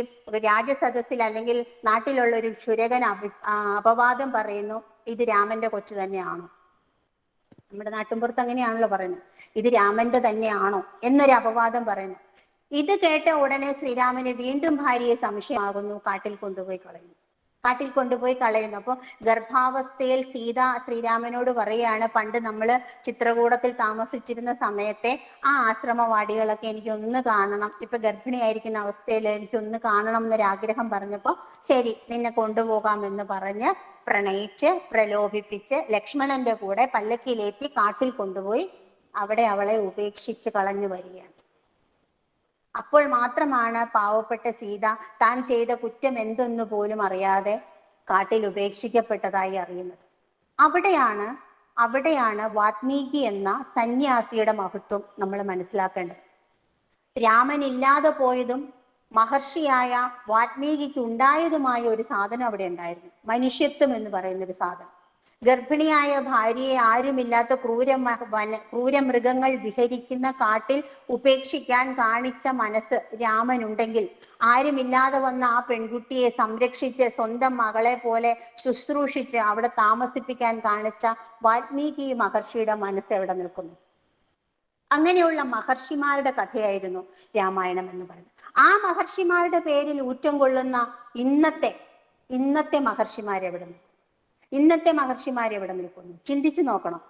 രാജസദസ്സിൽ അല്ലെങ്കിൽ നാട്ടിലുള്ള ഒരു ക്ഷുരകൻ അപവാദം പറയുന്നു, ഇത് രാമന്റെ കൊച്ചു തന്നെയാണോ? നമ്മുടെ നാട്ടിൻപുറത്ത് അങ്ങനെയാണല്ലോ പറയുന്നത്, ഇത് രാമന്റെ തന്നെയാണോ എന്നൊരു അപവാദം പറയുന്നു. ഇത് കേട്ട ഉടനെ ശ്രീരാമന് വീണ്ടും ഭാര്യയെ സംശയമാകുന്നു, കാട്ടിൽ കൊണ്ടുപോയി കളയുന്നു. അപ്പൊ ഗർഭാവസ്ഥയിൽ സീത ശ്രീരാമനോട് പറയാണ്, പണ്ട് നമ്മൾ ചിത്രകൂടത്തിൽ താമസിച്ചിരുന്ന സമയത്തെ ആ ആശ്രമവാടികളൊക്കെ എനിക്കൊന്ന് കാണണം, ഇപ്പൊ ഗർഭിണിയായിരിക്കുന്ന അവസ്ഥയിൽ എനിക്കൊന്ന് കാണണം എന്നൊരാഗ്രഹം പറഞ്ഞപ്പോൾ ശരി നിന്നെ കൊണ്ടുപോകാമെന്ന് പറഞ്ഞ് പ്രണയിച്ച് പ്രലോഭിപ്പിച്ച് ലക്ഷ്മണന്റെ കൂടെ പല്ലക്കിയിലേറ്റി കാട്ടിൽ കൊണ്ടുപോയി അവിടെ അവളെ ഉപേക്ഷിച്ച് കളഞ്ഞു വരികയാണ്. അപ്പോൾ മാത്രമാണ് പാവപ്പെട്ട സീത താൻ ചെയ്ത കുറ്റം എന്തെന്ന് പോലും അറിയാതെ കാട്ടിൽ ഉപേക്ഷിക്കപ്പെട്ടതായി അറിയുന്നത്. അവിടെയാണ് വാത്മീകി എന്ന സന്യാസിയുടെ മഹത്വം നമ്മൾ മനസ്സിലാക്കേണ്ടത്. രാമൻ ഇല്ലാതെ പോയതും മഹർഷിയായ വാത്മീകിക്ക് ഉണ്ടായതുമായ ഒരു സാധനം അവിടെ ഉണ്ടായിരുന്നു, മനുഷ്യത്വം എന്ന് പറയുന്ന ഒരു സാധനം. ഗർഭിണിയായ ഭാര്യയെ ആരുമില്ലാത്ത ക്രൂരമൃഗങ്ങൾ വിഹരിക്കുന്ന കാട്ടിൽ ഉപേക്ഷിക്കാൻ കാണിച്ച മനസ്സ് രാമനുണ്ടെങ്കിൽ, ആരുമില്ലാതെ വന്ന ആ പെൺകുട്ടിയെ സംരക്ഷിച്ച് സ്വന്തം മകളെ പോലെ ശുശ്രൂഷിച്ച് അവിടെ താമസിപ്പിക്കാൻ കാണിച്ച വാൽമീകി മഹർഷിയുടെ മനസ്സ് എവിടെ നിൽക്കുന്നു? അങ്ങനെയുള്ള മഹർഷിമാരുടെ കഥയായിരുന്നു രാമായണം എന്ന് പറയുന്നത്. ആ മഹർഷിമാരുടെ പേരിൽ ഊറ്റം കൊള്ളുന്ന ഇന്നത്തെ മഹർഷിമാരെവിടെ നിൽക്കുന്നു? എവിടെ നിൽക്കുന്നു? ചിന്തിച്ചു നോക്കണം.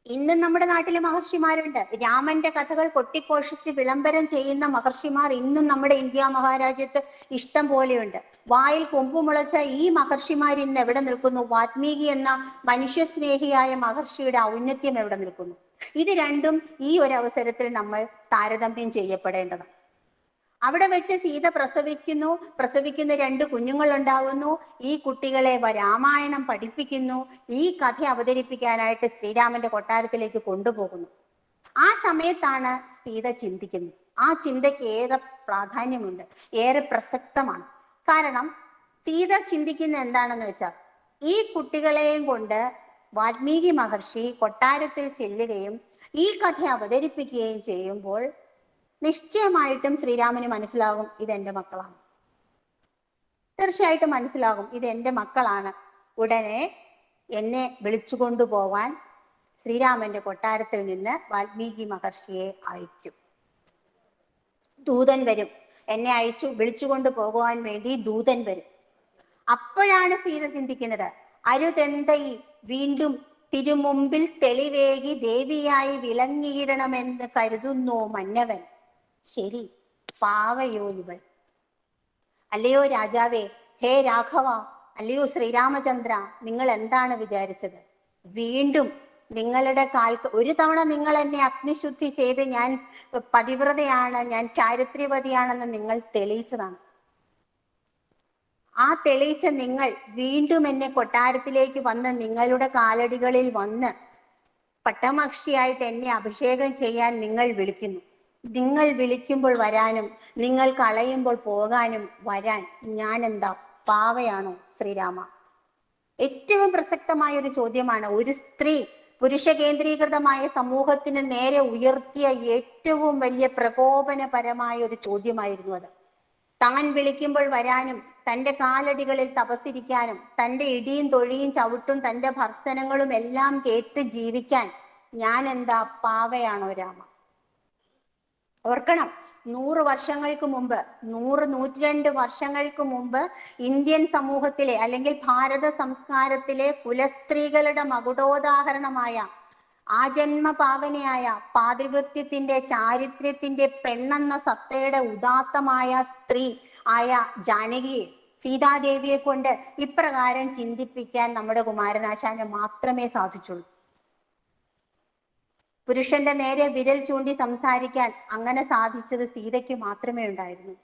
ഇന്ന് നമ്മുടെ നാട്ടിലെ മഹർഷിമാരുണ്ട്. രാമന്റെ കഥകൾ കൊട്ടിഘോഷിച്ച് വിളംബരം ചെയ്യുന്ന മഹർഷിമാർ ഇന്നും നമ്മുടെ ഇന്ത്യ മഹാരാജ്യത്ത് ഇഷ്ടം പോലെയുണ്ട്. വായിൽ കൊമ്പുമുളച്ച ഈ മഹർഷിമാർ ഇന്ന് എവിടെ നിൽക്കുന്നു? വാൽമീകി എന്ന മനുഷ്യസ്നേഹിയായ മഹർഷിയുടെ ഔന്നത്യം എവിടെ നിൽക്കുന്നു? ഇത് രണ്ടും ഈ ഒരു അവസരത്തിൽ നമ്മൾ താരതമ്യം ചെയ്യപ്പെടേണ്ടതാണ്. അവിടെ വെച്ച് സീത പ്രസവിക്കുന്ന 2 കുഞ്ഞുങ്ങൾ ഉണ്ടാവുന്നു. ഈ കുട്ടികളെ രാമായണം പഠിപ്പിക്കുന്നു. ഈ കഥ അവതരിപ്പിക്കാനായിട്ട് ശ്രീരാമന്റെ കൊട്ടാരത്തിലേക്ക് കൊണ്ടുപോകുന്നു. ആ സമയത്താണ് സീത ചിന്തിക്കുന്നത്. ആ ചിന്തയ്ക്ക് ഏറെ പ്രാധാന്യമുണ്ട്, ഏറെ പ്രസക്തമാണ്. കാരണം സീത ചിന്തിക്കുന്ന എന്താണെന്ന് വെച്ചാൽ, ഈ കുട്ടികളെയും കൊണ്ട് വാൽമീകി മഹർഷി കൊട്ടാരത്തിൽ ചെല്ലുകയും ഈ കഥ അവതരിപ്പിക്കുകയും ചെയ്യുമ്പോൾ നിശ്ചയമായിട്ടും ശ്രീരാമന് മനസ്സിലാകും, ഇതെന്റെ മക്കളാണ്. തീർച്ചയായിട്ടും മനസ്സിലാകും, ഇത് എൻ്റെ മക്കളാണ്. ഉടനെ എന്നെ വിളിച്ചുകൊണ്ടു പോവാൻ ശ്രീരാമന്റെ കൊട്ടാരത്തിൽ നിന്ന് വാൽമീകി മഹർഷിയെ അയക്കും. ദൂതൻ വരും, എന്നെ വിളിച്ചുകൊണ്ട് പോകുവാൻ വേണ്ടി ദൂതൻ വരും. അപ്പോഴാണ് സീത ചിന്തിക്കുന്നത്, അരുതെന്തൈ വീണ്ടും തിരുമുമ്പിൽ തെളിവേകി ദേവിയായി വിളങ്ങിയിടണമെന്ന് കരുതുന്നു മന്നവൻ. ശരി, പാവയോ ഇവൾ. അല്ലയോ രാജാവേ, ഹേ രാഘവ, അല്ലയോ ശ്രീരാമചന്ദ്ര, നിങ്ങൾ എന്താണ് വിചാരിച്ചത്? വീണ്ടും നിങ്ങളുടെ കാലത്ത് ഒരു തവണ നിങ്ങൾ എന്നെ അഗ്നിശുദ്ധി ചെയ്ത് ഞാൻ പതിവ്രതയാണ്, ഞാൻ ചാരിത്ര്യവതിയാണെന്ന് നിങ്ങൾ തെളിയിച്ചതാണ്. ആ തെളിയിച്ച നിങ്ങൾ വീണ്ടും എന്നെ കൊട്ടാരത്തിലേക്ക് വന്ന് നിങ്ങളുടെ കാലടികളിൽ വന്ന് പട്ടമക്ഷിയായിട്ട് എന്നെ അഭിഷേകം ചെയ്യാൻ നിങ്ങൾ വിളിക്കുന്നു. നിങ്ങൾ വിളിക്കുമ്പോൾ വരാനും നിങ്ങൾ കളയുമ്പോൾ പോകാനും വരാൻ ഞാൻ എന്താ പാവയാണോ ശ്രീരാമ? ഏറ്റവും പ്രസക്തമായ ഒരു ചോദ്യമാണ്. ഒരു സ്ത്രീ പുരുഷ കേന്ദ്രീകൃതമായ സമൂഹത്തിന് നേരെ ഉയർത്തിയ ഏറ്റവും വലിയ പ്രകോപനപരമായ ഒരു ചോദ്യമായിരുന്നു അത്. താൻ വിളിക്കുമ്പോൾ വരാനും തൻ്റെ കാലടികളിൽ തപസ്സിരിക്കാനും തൻ്റെ ഇടിയും തൊഴിയും ചവിട്ടും തൻ്റെ ഭർസനങ്ങളും എല്ലാം കേട്ട് ജീവിക്കാൻ ഞാൻ എന്താ പാവയാണോ രാമ? ഓർക്കണം, 100 വർഷങ്ങൾക്ക് മുമ്പ് 102 വർഷങ്ങൾക്ക് മുമ്പ് ഇന്ത്യൻ സമൂഹത്തിലെ അല്ലെങ്കിൽ ഭാരത സംസ്കാരത്തിലെ കുലസ്ത്രീകളുടെ മകുടോദാഹരണമായ ആജന്മ പാവനയായ പാതിവൃത്യത്തിന്റെ ചാരിത്രത്തിന്റെ പെണ്ണെന്ന സത്തയുടെ ഉദാത്തമായ സ്ത്രീ ആയ ജാനകിയെ, സീതാദേവിയെ കൊണ്ട് ഇപ്രകാരം ചിന്തിപ്പിക്കാൻ നമ്മുടെ കുമാരനാശാന് മാത്രമേ സാധിച്ചുള്ളൂ. പുരുഷന്റെ നേരെ വിരൽ ചൂണ്ടി സംസാരിക്കാൻ അങ്ങനെ സാധിച്ചത് സീതയ്ക്ക് മാത്രമേ ഉണ്ടായിരുന്നു.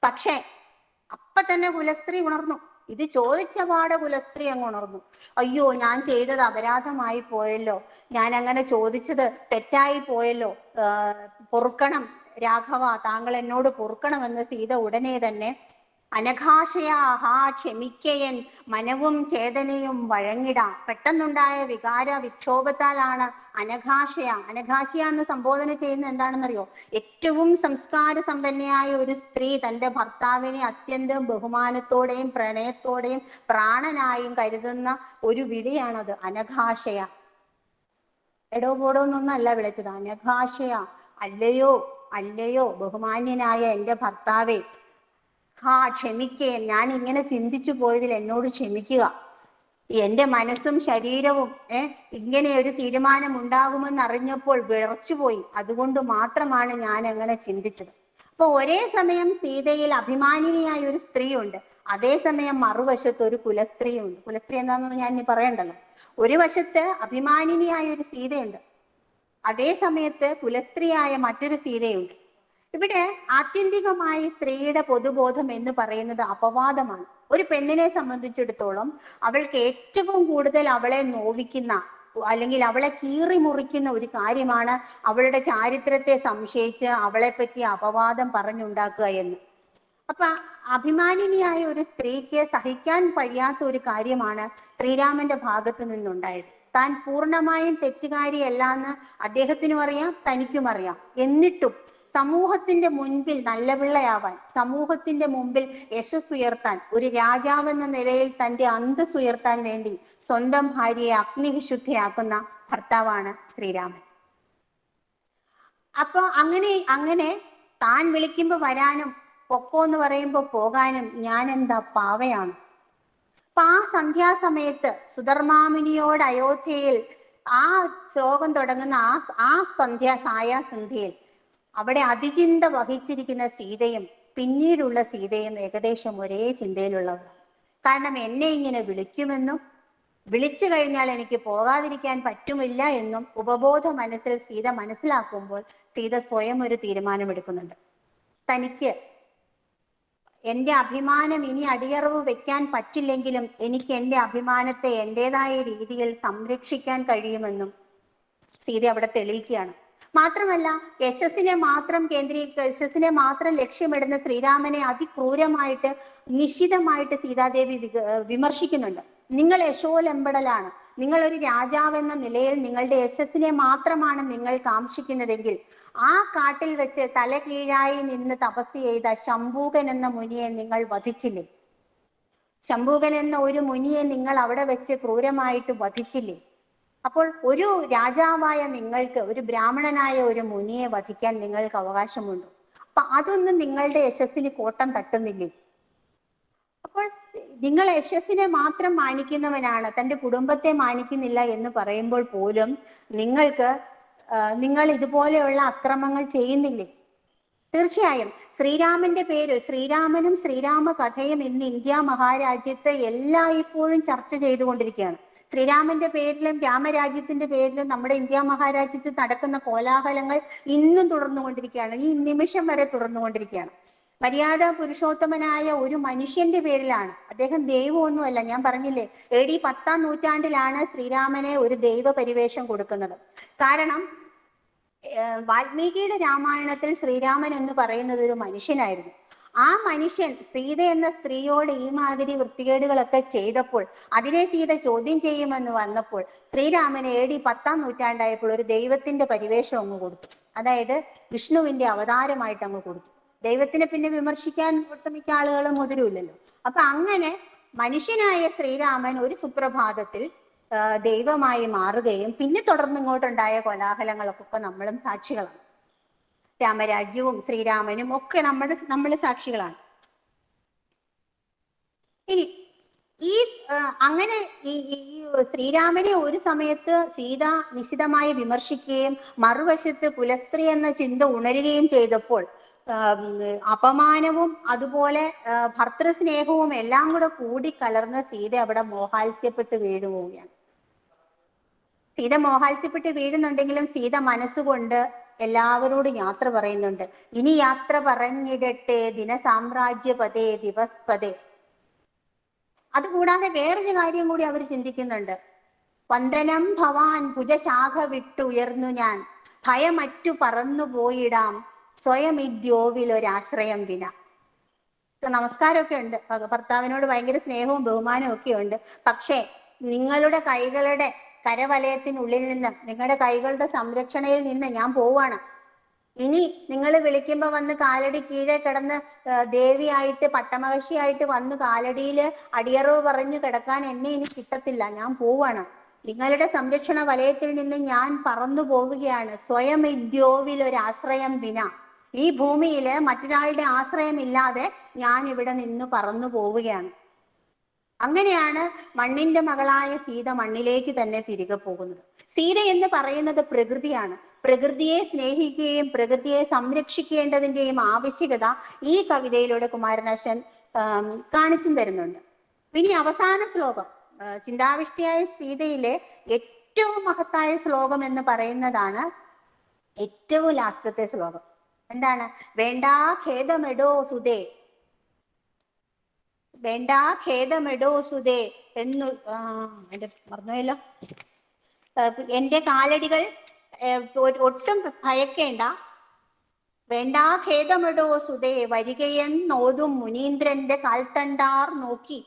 പക്ഷേ അപ്പൊ തന്നെ കുലസ്ത്രീ ഉണർന്നു. ഇത് ചോദിച്ച പാടെ കുലസ്ത്രീ അങ്ങ് ഉണർന്നു. അയ്യോ, ഞാൻ ചെയ്തത് അപരാധമായി പോയല്ലോ, ഞാൻ അങ്ങനെ ചോദിച്ചത് തെറ്റായി പോയല്ലോ, പൊറുക്കണം രാഘവ, താങ്കൾ എന്നോട് പൊറുക്കണമെന്ന് സീത ഉടനെ തന്നെ അനഘാശയാ ഹാ ക്ഷമിക്കയൻ മനവും ചേതനയും വഴങ്ങിടാം. പെട്ടെന്നുണ്ടായ വികാര വിക്ഷോഭത്താലാണ് അനഘാശയ എന്ന് സംബോധന ചെയ്യുന്നത് എന്താണെന്നറിയോ? ഏറ്റവും സംസ്കാര സമ്പന്നയായ ഒരു സ്ത്രീ തൻ്റെ ഭർത്താവിനെ അത്യന്തം ബഹുമാനത്തോടെയും പ്രണയത്തോടെയും പ്രാണനായും കരുതുന്ന ഒരു വിളിയാണത്, അനഘാശയ. എടോ പോടോ എന്നൊന്നല്ല വിളിച്ചത്, അനഘാശയ. അല്ലയോ അല്ലയോ ബഹുമാന്യനായ എൻ്റെ ഭർത്താവേ, ഹാ ക്ഷമിക്കേ, ഞാൻ ഇങ്ങനെ ചിന്തിച്ചു പോയതിൽ എന്നോട് ക്ഷമിക്കുക. എൻ്റെ മനസ്സും ശരീരവും ഇങ്ങനെ ഒരു തീരുമാനം ഉണ്ടാകുമെന്ന് അറിഞ്ഞപ്പോൾ വിറച്ചുപോയി. അതുകൊണ്ട് മാത്രമാണ് ഞാൻ അങ്ങനെ ചിന്തിച്ചത്. അപ്പൊ ഒരേ സമയം സീതയിൽ അഭിമാനിനിയായ ഒരു സ്ത്രീയുണ്ട്, അതേസമയം മറുവശത്ത് ഒരു കുലസ്ത്രീയുണ്ട്. കുലസ്ത്രീ എന്താണെന്ന് ഞാൻ ഇനി പറയണ്ടല്ലോ. ഒരു വശത്ത് അഭിമാനിനിയായ ഒരു സീതയുണ്ട്, അതേ സമയത്ത് കുലസ്ത്രീയായ മറ്റൊരു സീതയുണ്ട്. ഇവിടെ ആത്യന്തികമായി സ്ത്രീയുടെ പൊതുബോധം എന്ന് പറയുന്നത് അപവാദമാണ്. ഒരു പെണ്ണിനെ സംബന്ധിച്ചിടത്തോളം അവൾക്ക് ഏറ്റവും കൂടുതൽ അവളെ നോവിക്കുന്ന അല്ലെങ്കിൽ അവളെ കീറി മുറിക്കുന്ന ഒരു കാര്യമാണ് അവളുടെ ചാരിത്രത്തെ സംശയിച്ച് അവളെ പറ്റി അപവാദം പറഞ്ഞുണ്ടാക്കുക എന്ന്. അപ്പൊ അഭിമാനിനിയായ ഒരു സ്ത്രീക്ക് സഹിക്കാൻ കഴിയാത്ത ഒരു കാര്യമാണ് ശ്രീരാമന്റെ ഭാഗത്ത് നിന്നുണ്ടായത്. താൻ പൂർണ്ണമായും തെറ്റുകാരിയല്ലാന്ന് അദ്ദേഹത്തിനും അറിയാം, തനിക്കും അറിയാം. എന്നിട്ടും സമൂഹത്തിന്റെ മുൻപിൽ നല്ല പിള്ളയാവാൻ, സമൂഹത്തിന്റെ മുമ്പിൽ യശസ്സുയർത്താൻ, ഒരു രാജാവെന്ന നിലയിൽ തന്റെ അന്തസ് ഉയർത്താൻ വേണ്ടി സ്വന്തം ഭാര്യയെ അഗ്നിവിശുദ്ധയാക്കുന്ന ഭർത്താവാണ് ശ്രീരാമൻ. അപ്പൊ അങ്ങനെ താൻ വിളിക്കുമ്പോ വരാനും പൊക്കോ എന്ന് പറയുമ്പോ പോകാനും ഞാൻ എന്താ പാവയാണ്. അപ്പൊ ആ സന്ധ്യാസമയത്ത് സുധർമാമുനിയോട് അയോധ്യയിൽ ആ ശ്ലോകം തുടങ്ങുന്ന ആ സായാസന്ധ്യയിൽ അവിടെ അതിചിന്ത വഹിച്ചിരിക്കുന്ന സീതയും പിന്നീടുള്ള സീതയും ഏകദേശം ഒരേ ചിന്തയിലുള്ളവരാണ്. കാരണം എന്നെ ഇങ്ങനെ വിളിക്കുമെന്നും വിളിച്ചു കഴിഞ്ഞാൽ എനിക്ക് പോകാതിരിക്കാൻ പറ്റുമില്ല എന്നും ഉപബോധ മനസ്സിൽ സീത മനസ്സിലാക്കുമ്പോൾ സീത സ്വയം ഒരു തീരുമാനമെടുക്കുന്നുണ്ട്. തനിക്ക് എൻ്റെ അഭിമാനം ഇനി അടിയറവ് വെക്കാൻ പറ്റില്ലെങ്കിലും എനിക്ക് എൻ്റെ അഭിമാനത്തെ എൻ്റെതായ രീതിയിൽ സംരക്ഷിക്കാൻ കഴിയുമെന്നും സീത അവിടെ തെളിയിക്കുകയാണ്. മാത്രമല്ല യശസ്സിനെ മാത്രം ലക്ഷ്യമിടുന്ന ശ്രീരാമനെ അതിക്രൂരമായിട്ട് നിശിതമായിട്ട് സീതാദേവി വിമർശിക്കുന്നുണ്ട്. നിങ്ങൾ യശോലമ്പടലാണ്, നിങ്ങൾ ഒരു രാജാവെന്ന നിലയിൽ നിങ്ങളുടെ യശസ്സിനെ മാത്രമാണ് നിങ്ങൾ കാംക്ഷിക്കുന്നതെങ്കിൽ ആ കാട്ടിൽ വെച്ച് തല കീഴായി നിന്ന് തപസ് ചെയ്ത ശംഭൂകൻ എന്ന മുനിയെ നിങ്ങൾ വധിച്ചില്ലേ? ശംഭൂകൻ എന്ന ഒരു മുനിയെ നിങ്ങൾ അവിടെ വെച്ച് ക്രൂരമായിട്ട് വധിച്ചില്ലേ? അപ്പോൾ ഒരു രാജാവായ നിങ്ങൾക്ക് ഒരു ബ്രാഹ്മണനായ ഒരു മുനിയെ വധിക്കാൻ നിങ്ങൾക്ക് അവകാശമുണ്ടോ? അപ്പൊ അതൊന്നും നിങ്ങളുടെ യശസ്സിന് കോട്ടം തട്ടുന്നില്ലേ? അപ്പോൾ നിങ്ങൾ യശസ്സിനെ മാത്രം മാനിക്കുന്നവനാണ്, തൻ്റെ കുടുംബത്തെ മാനിക്കുന്നില്ല എന്ന് പറയുമ്പോൾ പോലും നിങ്ങൾ ഇതുപോലെയുള്ള അക്രമങ്ങൾ ചെയ്യുന്നില്ലേ? തീർച്ചയായും ശ്രീരാമന്റെ പേര്, ശ്രീരാമനും ശ്രീരാമ കഥയും ഇന്ന് ഇന്ത്യ മഹാരാജ്യത്ത് എല്ലായ്പ്പോഴും ചർച്ച ചെയ്തുകൊണ്ടിരിക്കുകയാണ്. ശ്രീരാമന്റെ പേരിലും രാമരാജ്യത്തിന്റെ പേരിലും നമ്മുടെ ഇന്ത്യ മഹാരാജ്യത്ത് നടക്കുന്ന കോലാഹലങ്ങൾ ഇന്നും തുടർന്നുകൊണ്ടിരിക്കുകയാണ്, ഈ നിമിഷം വരെ തുടർന്നുകൊണ്ടിരിക്കുകയാണ്. മര്യാദ പുരുഷോത്തമനായ ഒരു മനുഷ്യന്റെ പേരിലാണ്. അദ്ദേഹം ദൈവമൊന്നുമല്ല. ഞാൻ പറഞ്ഞില്ലേ, AD 10-ാം നൂറ്റാണ്ടിലാണ് ശ്രീരാമനെ ഒരു ദൈവ പരിവേഷം കൊടുക്കുന്നത്. കാരണം വാൽമീകിയുടെ രാമായണത്തിൽ ശ്രീരാമൻ എന്ന് പറയുന്നത് ഒരു മനുഷ്യനായിരുന്നു. ആ മനുഷ്യൻ സീത എന്ന സ്ത്രീയോട് ഈ മാതിരി വൃത്തികേടുകളൊക്കെ ചെയ്തപ്പോൾ അതിനെ സീത ചോദ്യം ചെയ്യുമെന്ന് വന്നപ്പോൾ ശ്രീരാമന് AD 10-ാം നൂറ്റാണ്ടായപ്പോൾ ഒരു ദൈവത്തിന്റെ പരിവേഷം അങ്ങ് കൊടുത്തു. അതായത് വിഷ്ണുവിന്റെ അവതാരമായിട്ട് അങ്ങ് കൊടുത്തു. ദൈവത്തിനെ പിന്നെ വിമർശിക്കാൻ ഒട്ടുമിക്ക ആളുകളും മുതിരില്ലല്ലോ. അപ്പൊ അങ്ങനെ മനുഷ്യനായ ശ്രീരാമൻ ഒരു സുപ്രഭാതത്തിൽ ദൈവമായി മാറുകയും പിന്നെ തുടർന്ന് ഇങ്ങോട്ടുണ്ടായ കോലാഹലങ്ങൾക്കൊക്കെ നമ്മളും സാക്ഷികളാണ്. രാമരാജ്യവും ശ്രീരാമനും ഒക്കെ നമ്മൾ സാക്ഷികളാണ്. ഇനി അങ്ങനെ ഈ ശ്രീരാമനെ ഒരു സമയത്ത് സീത നിശിതമായി വിമർശിക്കുകയും മറുവശത്ത് കുലസ്ത്രീ എന്ന ചിന്ത ഉണരുകയും ചെയ്തപ്പോൾ അപമാനവും അതുപോലെ ഭർത്തൃസ്നേഹവും എല്ലാം കൂടെ കൂടിക്കലർന്ന് സീത അവിടെ മോഹാത്സ്യപ്പെട്ട് വീഴുകയാണ്. സീത മോഹാത്സ്യപ്പെട്ട് വീഴുന്നുണ്ടെങ്കിലും സീത മനസ്സുകൊണ്ട് എല്ലാവരോടും യാത്ര പറയുന്നുണ്ട്. ഇനി യാത്ര പറഞ്ഞിടട്ടെ ദിനസാമ്രാജ്യപതേ ദിവസ്പതേ. അതുകൂടാതെ വേറൊരു കാര്യം കൂടി അവർ ചിന്തിക്കുന്നുണ്ട്. വന്ദനം ഭവാൻ ഭുജശാഖ വിട്ടുയർന്നു ഞാൻ, ഭയമറ്റു പറന്നു പോയിടാം സ്വയം ഇദ്യോവിലൊരാശ്രയം വിന. നമസ്കാരമൊക്കെ ഉണ്ട്, ഭർത്താവിനോട് ഭയങ്കര സ്നേഹവും ബഹുമാനവും ഒക്കെ ഉണ്ട്. പക്ഷേ നിങ്ങളുടെ കൈകളുടെ കരവലയത്തിനുള്ളിൽ നിന്ന്, നിങ്ങളുടെ കൈകളുടെ സംരക്ഷണയിൽ നിന്ന് ഞാൻ പോവാണ്. ഇനി നിങ്ങൾ വിളിക്കുമ്പോ വന്ന് കാലടി കീഴെ കിടന്ന് ദേവിയായിട്ട് പട്ടമഹർഷിയായിട്ട് വന്ന് കാലടിയില് അടിയറവ് പറഞ്ഞു കിടക്കാൻ എന്നെ ഇനി കിട്ടത്തില്ല. ഞാൻ പോവാണ്. നിങ്ങളുടെ സംരക്ഷണ വലയത്തിൽ നിന്ന് ഞാൻ പറന്നു പോവുകയാണ്. സ്വയം ഇദ്യോവിൽ ഒരു ആശ്രയം വിന. ഈ ഭൂമിയില് മറ്റൊരാളുടെ ആശ്രയമില്ലാതെ ഞാൻ ഇവിടെ നിന്ന് പറന്നു പോവുകയാണ്. അങ്ങനെയാണ് മണ്ണിന്റെ മകളായ സീത മണ്ണിലേക്ക് തന്നെ തിരികെ പോകുന്നത്. സീത എന്ന് പറയുന്നത് പ്രകൃതിയാണ്. പ്രകൃതിയെ സ്നേഹിക്കുകയും പ്രകൃതിയെ സംരക്ഷിക്കേണ്ടതിന്റെയും ആവശ്യകത ഈ കവിതയിലൂടെ കുമാരനാശാൻ കാണിച്ചും തരുന്നുണ്ട്. ഇനി അവസാന ശ്ലോകം, ചിന്താവിഷ്ടിയായ സീതയിലെ ഏറ്റവും മഹത്തായ ശ്ലോകം എന്ന് പറയുന്നതാണ് ഏറ്റവും ലാസ്റ്റത്തെ ശ്ലോകം. എന്താണ്? വേണ്ടാ ഖേദമെടോ സുതേ, വേണ്ടാ ഖേദമെടോ സുതേ എന്ന് എന്റെ മറന്നുപോയല്ലോ. എന്റെ കാലടികൾ ഒട്ടും ഭയക്കേണ്ട, വേണ്ടാ ഖേദമെടോ സുതേ വരികയെന്നോതും മുനീന്ദ്രന്റെ കാൽത്തണ്ടാർ നോക്കി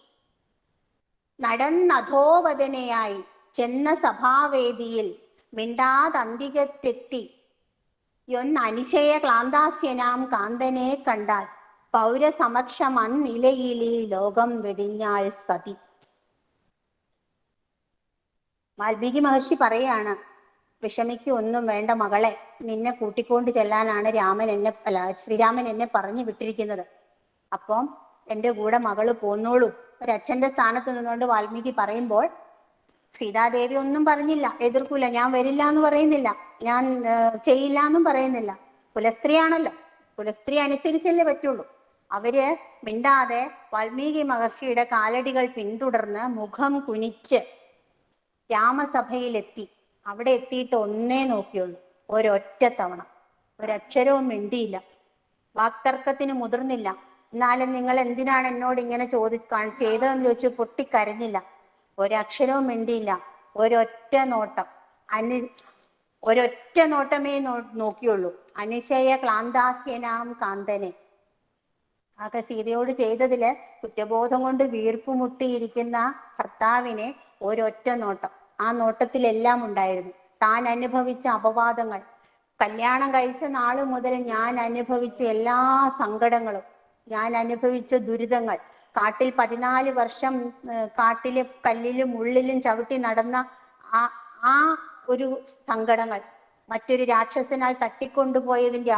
നടന്നധോവദനയായി ചെന്ന സഭാവേദിയിൽ മിണ്ടാതന്തികത്തെത്തി യൊന്നനിശയ ക്ലാന്താസ്യനാം കാന്തനെ കണ്ടാൽ പൗരസമക്ഷം അന്നിലയിലീ ലോകം വെടിഞ്ഞാൾ സതി. വാൽമീകി മഹർഷി പറയാണ്, വിഷമിക്കൊന്നും വേണ്ട മകളെ, നിന്നെ കൂട്ടിക്കൊണ്ട് ചെല്ലാനാണ് ശ്രീരാമൻ എന്നെ പറഞ്ഞു വിട്ടിരിക്കുന്നത്. അപ്പം എൻ്റെ കൂടെ മകള് പോന്നോളൂ. ഒരച്ഛന്റെ സ്ഥാനത്ത് നിന്നുകൊണ്ട് വാൽമീകി പറയുമ്പോൾ സീതാദേവി ഒന്നും പറഞ്ഞില്ല, എതിർക്കൂല, ഞാൻ വരില്ല എന്ന് പറയുന്നില്ല, ഞാൻ ചെയ്യില്ല എന്നും പറയുന്നില്ല. കുലസ്ത്രീയാണല്ലോ, കുലസ്ത്രീ അനുസരിച്ചല്ലേ പറ്റുള്ളൂ. അവര് മിണ്ടാതെ വാൽമീകി മഹർഷിയുടെ കാലടികൾ പിന്തുടർന്ന് മുഖം കുനിച്ച് രാമസഭയിലെത്തി. അവിടെ എത്തിയിട്ട് ഒന്നേ നോക്കിയുള്ളൂ, ഒരൊറ്റ തവണ. ഒരക്ഷരവും മിണ്ടിയില്ല, വാക്തർക്കത്തിന് മുതിർന്നില്ല. എന്നാലും നിങ്ങൾ എന്തിനാണ് എന്നോട് ഇങ്ങനെ ചെയ്തതെന്ന് ചോദിച്ചു പൊട്ടിക്കരഞ്ഞില്ല. ഒരക്ഷരവും മിണ്ടിയില്ല, ഒരൊറ്റ നോട്ടം. ഒരൊറ്റ നോട്ടമേ നോക്കിയുള്ളൂ. അനുശയ ക്ലാന്താസ്യനാം കാന്തനെ. ആകെ സീതയോട് ചെയ്തതില് കുറ്റബോധം കൊണ്ട് വീർപ്പ് മുട്ടിയിരിക്കുന്ന ഭർത്താവിനെ ഒരൊറ്റ നോട്ടം. ആ നോട്ടത്തിലെല്ലാം ഉണ്ടായിരുന്നു. താൻ അനുഭവിച്ച അപവാദങ്ങൾ, കല്യാണം കഴിച്ച നാള് മുതൽ ഞാൻ അനുഭവിച്ച എല്ലാ സങ്കടങ്ങളും, ഞാൻ അനുഭവിച്ച ദുരിതങ്ങൾ, കാട്ടിൽ 14 വർഷം കാട്ടിലെ കല്ലിലും ഉള്ളിലും ചവിട്ടി നടന്ന ആ ഒരു സങ്കടങ്ങൾ, മറ്റൊരു രാക്ഷസനാൽ തട്ടിക്കൊണ്ടുപോയതിന്റെ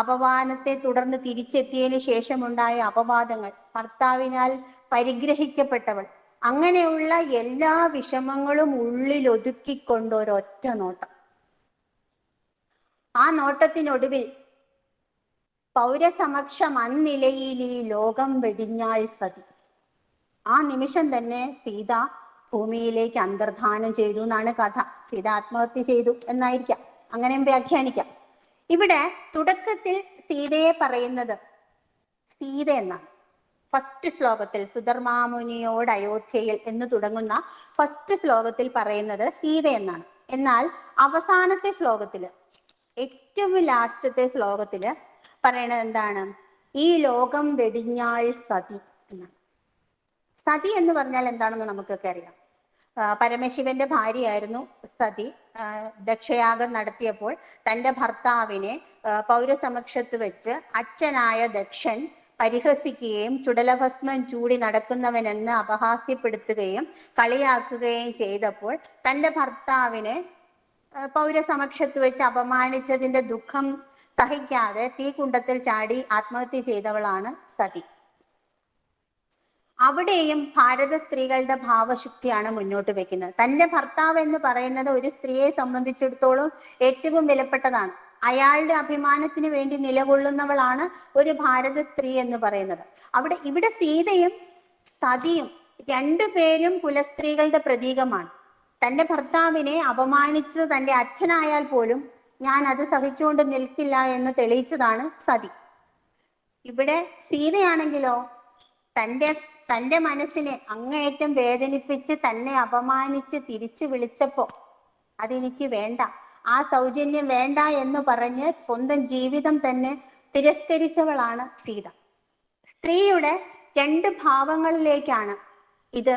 അപമാനത്തെ തുടർന്ന് തിരിച്ചെത്തിയതിനു ശേഷമുണ്ടായ അപവാദങ്ങൾ, ഭർത്താവിനാൽ പരിഗ്രഹിക്കപ്പെട്ടവൾ, അങ്ങനെയുള്ള എല്ലാ വിഷമങ്ങളും ഉള്ളിൽ ഒതുക്കിക്കൊണ്ട് ഒരൊറ്റ നോട്ടം. ആ നോട്ടത്തിനൊടുവിൽ പൗരസമക്ഷം അന്നിലയിൽ ഈ ലോകം വെടിഞ്ഞാൾ സതി. ആ നിമിഷം തന്നെ സീത ഭൂമിയിലേക്ക് അന്തർധാനം ചെയ്തു എന്നാണ് കഥ. സീത ആത്മഹത്യ ചെയ്തു എന്നായിരിക്കാം, അങ്ങനെയും വ്യാഖ്യാനിക്കാം. ഇവിടെ തുടക്കത്തിൽ സീതയെ പറയുന്നത് സീത എന്നാണ്. ഫസ്റ്റ് ശ്ലോകത്തിൽ സുധർമാമുനിയോട് അയോധ്യയിൽ എന്ന് തുടങ്ങുന്ന ഫസ്റ്റ് ശ്ലോകത്തിൽ പറയുന്നത് സീത എന്നാണ്. എന്നാൽ അവസാനത്തെ ശ്ലോകത്തില്, ഏറ്റവും ലാസ്റ്റത്തെ ശ്ലോകത്തില് പറയണത് എന്താണ്? ഈ ലോകം വെടിഞ്ഞാൾ സതി എന്നാണ്. സതി എന്ന് പറഞ്ഞാൽ എന്താണെന്ന് നമുക്കൊക്കെ അറിയാം. പരമശിവന്റെ ഭാര്യയായിരുന്നു സതി. ദക്ഷയാഗം നടത്തിയപ്പോൾ തൻ്റെ ഭർത്താവിനെ പൗരസമക്ഷത്ത് വെച്ച് അച്ഛനായ ദക്ഷൻ പരിഹസിക്കുകയും ചുടലഭസ്മം ചൂടി നടക്കുന്നവനെന്ന് അപഹാസ്യപ്പെടുത്തുകയും കളിയാക്കുകയും ചെയ്തപ്പോൾ തൻ്റെ ഭർത്താവിനെ പൗരസമക്ഷത്ത് വെച്ച് അപമാനിച്ചതിന്റെ ദുഃഖം സഹിക്കാതെ തീകുണ്ടത്തിൽ ചാടി ആത്മഹത്യ ചെയ്തവളാണ് സതി. അവിടെയും ഭാരത സ്ത്രീകളുടെ ഭാവശുദ്ധിയാണ് മുന്നോട്ട് വെക്കുന്നത്. തൻ്റെ ഭർത്താവ് എന്ന് പറയുന്നത് ഒരു സ്ത്രീയെ സംബന്ധിച്ചിടത്തോളം ഏറ്റവും വിലപ്പെട്ടതാണ്. അയാളുടെ അഭിമാനത്തിന് വേണ്ടി നിലകൊള്ളുന്നവളാണ് ഒരു ഭാരത സ്ത്രീ എന്ന് പറയുന്നത്. ഇവിടെ സീതയും സതിയും രണ്ടുപേരും കുലസ്ത്രീകളുടെ പ്രതീകമാണ്. തൻ്റെ ഭർത്താവിനെ അപമാനിച്ചത് തൻ്റെ അച്ഛനായാൽ പോലും ഞാൻ അത് സഹിച്ചുകൊണ്ട് നിൽക്കില്ല എന്ന് തെളിയിച്ചതാണ് സതി. ഇവിടെ സീതയാണെങ്കിലോ തൻ്റെ മനസ്സിനെ അങ്ങേയറ്റം വേദനിപ്പിച്ച് തന്നെ അപമാനിച്ച് തിരിച്ചു വിളിച്ചപ്പോ അതെനിക്ക് വേണ്ട, ആ സൗജന്യം വേണ്ട എന്ന് പറഞ്ഞ് സ്വന്തം ജീവിതം തന്നെ തിരസ്കരിച്ചവളാണ് സീത. സ്ത്രീയുടെ രണ്ട് ഭാവങ്ങളിലേക്കാണ് ഇത്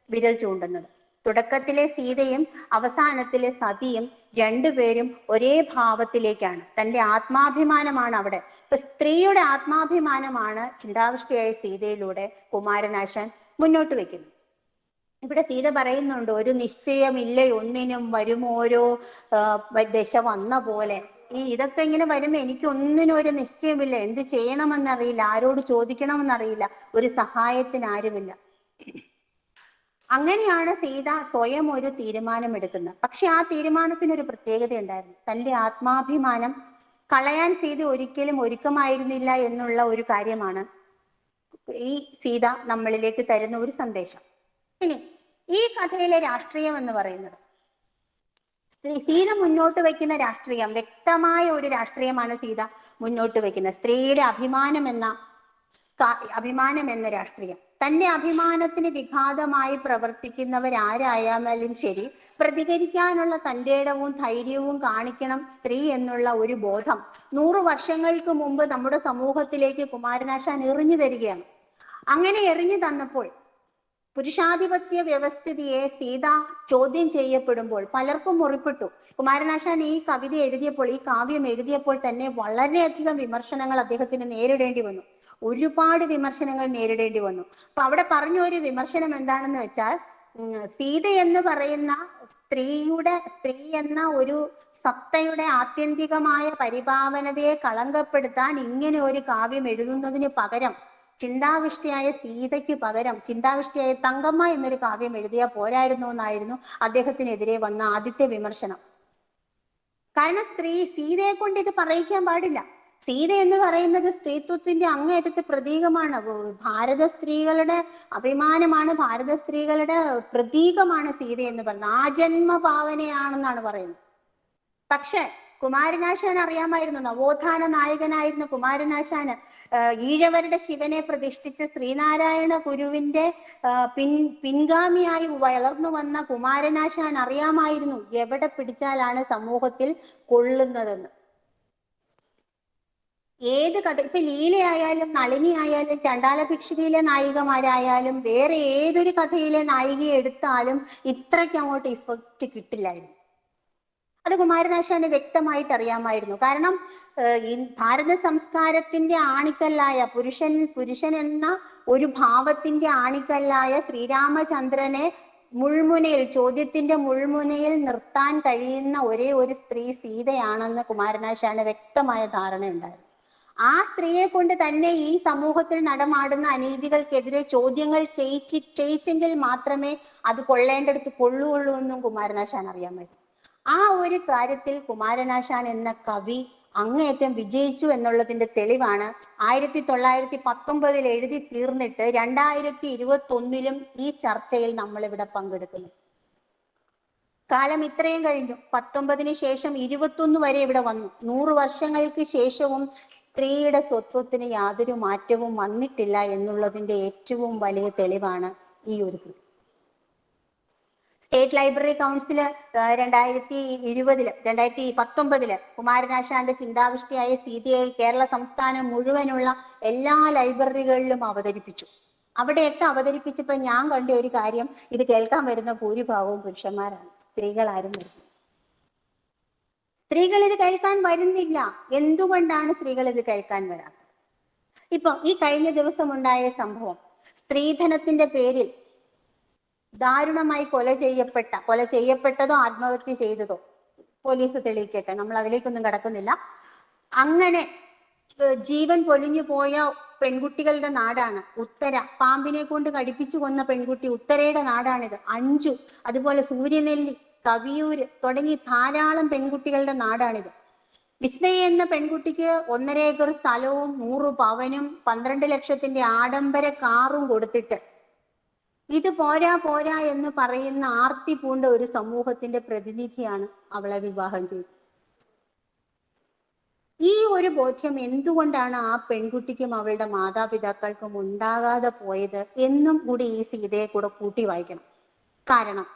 വിരൽ ചൂണ്ടുന്നത്. തുടക്കത്തിലെ സീതയും അവസാനത്തിലെ സതിയും രണ്ടുപേരും ഒരേ ഭാവത്തിലേക്കാണ്. തന്റെ ആത്മാഭിമാനമാണ് അവിടെ. ഇപ്പൊ സ്ത്രീയുടെ ആത്മാഭിമാനമാണ് ചിന്താവിഷ്ടയായ സീതയിലൂടെ കുമാരനാശാൻ മുന്നോട്ട് വെക്കുന്നത്. ഇവിടെ സീത പറയുന്നുണ്ട്, ഒരു നിശ്ചയമില്ല ഒന്നിനും, വരുമോരോ ദശ വന്ന പോലെ. ഇതൊക്കെ ഇങ്ങനെ വരുമ്പോ എനിക്ക് ഒന്നിനും ഒരു നിശ്ചയമില്ല, എന്ത് ചെയ്യണമെന്നറിയില്ല, ആരോട് ചോദിക്കണമെന്നറിയില്ല, ഒരു സഹായത്തിന് ആരുമില്ല. അങ്ങനെയാണ് സീത സ്വയം ഒരു തീരുമാനമെടുക്കുന്നത്. പക്ഷെ ആ തീരുമാനത്തിന് ഒരു പ്രത്യേകത ഉണ്ടായിരുന്നു. തന്റെ ആത്മാഭിമാനം കളയാൻ സീത ഒരിക്കലും ഒരുക്കമായിരുന്നില്ല എന്നുള്ള ഒരു കാര്യമാണ് ഈ സീത നമ്മളിലേക്ക് തരുന്ന ഒരു സന്ദേശം. ഇനി ഈ കഥയിലെ രാഷ്ട്രീയം എന്ന് പറയുന്നത്, സീത മുന്നോട്ട് വയ്ക്കുന്ന രാഷ്ട്രീയം വ്യക്തമായ ഒരു രാഷ്ട്രീയമാണ് സീത മുന്നോട്ട് വയ്ക്കുന്നത്. സ്ത്രീയുടെ അഭിമാനം എന്ന രാഷ്ട്രീയം. തന്റെ അഭിമാനത്തിന് വിഘാതമായി പ്രവർത്തിക്കുന്നവരാരായാലും ശരി, പ്രതികരിക്കാനുള്ള തന്റെ ഇടവും ധൈര്യവും കാണിക്കണം സ്ത്രീ എന്നുള്ള ഒരു ബോധം 100 വർഷങ്ങൾക്ക് മുമ്പ് നമ്മുടെ സമൂഹത്തിലേക്ക് കുമാരനാശാൻ എറിഞ്ഞു തരികയാണ്. അങ്ങനെ എറിഞ്ഞു തന്നപ്പോൾ പുരുഷാധിപത്യ വ്യവസ്ഥിതിയെ സീത ചോദ്യം ചെയ്യപ്പെടുമ്പോൾ പലർക്കും മുറിപ്പെട്ടു. കുമാരനാശാൻ ഈ കവിത എഴുതിയപ്പോൾ, ഈ കാവ്യം എഴുതിയപ്പോൾ തന്നെ വളരെയധികം വിമർശനങ്ങൾ അദ്ദേഹത്തിന് നേരിടേണ്ടി വന്നു. ഒരുപാട് വിമർശനങ്ങൾ നേരിടേണ്ടി വന്നു. അപ്പൊ അവിടെ പറഞ്ഞ ഒരു വിമർശനം എന്താണെന്ന് വെച്ചാൽ, സീത എന്ന് പറയുന്ന സ്ത്രീ എന്ന ഒരു സത്തയുടെ ആത്യന്തികമായ പരിപാവനതയെ കളങ്കപ്പെടുത്താൻ ഇങ്ങനെ ഒരു കാവ്യം എഴുതുന്നതിന് പകരം ചിന്താവിഷ്ടയായ സീതയ്ക്ക് പകരം ചിന്താവിഷ്ടയായ തങ്കമ്മ എന്നൊരു കാവ്യം എഴുതിയാൽ പോരായിരുന്നു എന്നായിരുന്നു അദ്ദേഹത്തിനെതിരെ വന്ന ആദ്യത്തെ വിമർശനം. കാരണം സീതയെ കൊണ്ട് ഇത് പറയിക്കാൻ പാടില്ല. സീത എന്ന് പറയുന്നത് സ്ത്രീത്വത്തിന്റെ അങ്ങേയറ്റത്തെ പ്രതീകമാണ്. ഭാരത സ്ത്രീകളുടെ അഭിമാനമാണ്, ഭാരത സ്ത്രീകളുടെ പ്രതീകമാണ് സീത എന്ന് പറയുന്നത്. ആജന്മ ഭാവനയാണെന്നാണ് പറയുന്നത്. പക്ഷെ കുമാരനാശാൻ അറിയാമായിരുന്നു, നവോത്ഥാന നായകനായിരുന്ന കുമാരനാശാന് ഈഴവരുടെ ശിവനെ പ്രതിഷ്ഠിച്ച് ശ്രീനാരായണ ഗുരുവിന്റെ പിൻഗാമിയായി വളർന്നു വന്ന കുമാരനാശാൻ അറിയാമായിരുന്നു എവിടെ പിടിച്ചാലാണ് സമൂഹത്തിൽ കൊള്ളുന്നതെന്ന്. ഏത് കഥ, ഇപ്പൊ ലീലയായാലും നളിനി ആയാലും ചണ്ടാല ഭിക്ഷുകിയിലെ നായികമാരായാലും വേറെ ഏതൊരു കഥയിലെ നായികയെ എടുത്താലും ഇത്രയ്ക്ക് അങ്ങോട്ട് ഇഫക്റ്റ് കിട്ടില്ലായിരുന്നു. അത് കുമാരനാശാന് വ്യക്തമായിട്ട് അറിയാമായിരുന്നു. കാരണം ഈ ഭാരത സംസ്കാരത്തിന്റെ ആണിക്കല്ലായ പുരുഷൻ എന്ന ഒരു ഭാവത്തിന്റെ ആണിക്കല്ലായ ശ്രീരാമചന്ദ്രനെ ചോദ്യത്തിന്റെ മുൾമുനയിൽ നിർത്താൻ കഴിയുന്ന ഒരേ ഒരു സ്ത്രീ സീതയാണെന്ന് കുമാരനാശാന് വ്യക്തമായ ധാരണയുണ്ടായിരുന്നു. ആ സ്ത്രീയെ കൊണ്ട് തന്നെ ഈ സമൂഹത്തിൽ നടമാടുന്ന അനീതികൾക്കെതിരെ ചോദ്യങ്ങൾ ചെയ്യിച്ചെങ്കിൽ മാത്രമേ അത് കൊള്ളേണ്ടടുത്ത് കൊള്ളുകയുള്ളൂ എന്നും കുമാരനാശാൻ അറിയാമായിരുന്നു. ആ ഒരു കാര്യത്തിൽ കുമാരനാശാൻ എന്ന കവി അങ്ങേയറ്റം വിജയിച്ചു എന്നുള്ളതിന്റെ തെളിവാണ് 1919 എഴുതി തീർന്നിട്ട് 2021 ഈ ചർച്ചയിൽ നമ്മൾ ഇവിടെ പങ്കെടുക്കുന്നു. കാലം ഇത്രയും കഴിഞ്ഞു. 19 ശേഷം 21 വരെ ഇവിടെ വന്നു. 100 വർഷങ്ങൾക്ക് ശേഷവും സ്ത്രീയുടെ സ്വത്വത്തിന് യാതൊരു മാറ്റവും വന്നിട്ടില്ല എന്നുള്ളതിന്റെ ഏറ്റവും വലിയ തെളിവാണ് ഈ ഒരു കൃതി. സ്റ്റേറ്റ് ലൈബ്രറി കൗൺസില് 2019 കുമാരനാശാന്റെ ചിന്താവിഷ്ടയായ സീതയെ കേരള സംസ്ഥാനം മുഴുവനുള്ള എല്ലാ ലൈബ്രറികളിലും അവതരിപ്പിച്ചു. അവിടെയൊക്കെ അവതരിപ്പിച്ചപ്പോൾ ഞാൻ കണ്ട ഒരു കാര്യം, ഇത് കേൾക്കാൻ വരുന്ന ഭൂരിഭാഗവും പുരുഷന്മാരാണ്, സ്ത്രീകളാരും വരുന്നത്. സ്ത്രീകൾ ഇത് കേൾക്കാൻ വരുന്നില്ല. എന്തുകൊണ്ടാണ് സ്ത്രീകൾ ഇത് കേൾക്കാൻ വരാത്തത്? ഇപ്പൊ ഈ കഴിഞ്ഞ ദിവസം ഉണ്ടായ സംഭവം, സ്ത്രീധനത്തിന്റെ പേരിൽ ദാരുണമായി കൊല ചെയ്യപ്പെട്ടതോ ആത്മഹത്യ ചെയ്തതോ പോലീസ് തെളിയിക്കട്ടെ, നമ്മൾ അതിലേക്കൊന്നും കടക്കുന്നില്ല. അങ്ങനെ ജീവൻ പൊലിഞ്ഞു പോയ പെൺകുട്ടികളുടെ നാടാണ് ഉത്തര. പാമ്പിനെ കൊണ്ട് കടിപ്പിച്ചു കൊന്ന പെൺകുട്ടി ഉത്തരയുടെ നാടാണിത്. അഞ്ചു, അതുപോലെ സൂര്യനെല്ലി, കവിയൂര് തുടങ്ങി ധാരാളം പെൺകുട്ടികളുടെ നാടാണിത്. വിസ്മയ എന്ന പെൺകുട്ടിക്ക് 1.5 ഏക്കർ സ്ഥലവും 100 പവനും 12 ലക്ഷത്തിന്റെ ആഡംബര കാറും കൊടുത്തിട്ട് ഇത് പോരാ എന്ന് പറയുന്ന ആർത്തി പൂണ്ട ഒരു സമൂഹത്തിന്റെ പ്രതിനിധിയാണ് അവളെ വിവാഹം ചെയ്തത്. ഈ ഒരു ബോധ്യം എന്തുകൊണ്ടാണ് ആ പെൺകുട്ടിക്കും അവളുടെ മാതാപിതാക്കൾക്കും ഉണ്ടാകാതെ പോയത് എന്നും കൂടി ഈ സീതയെ കൂടെ കൂട്ടി വായിക്കണം. കാരണം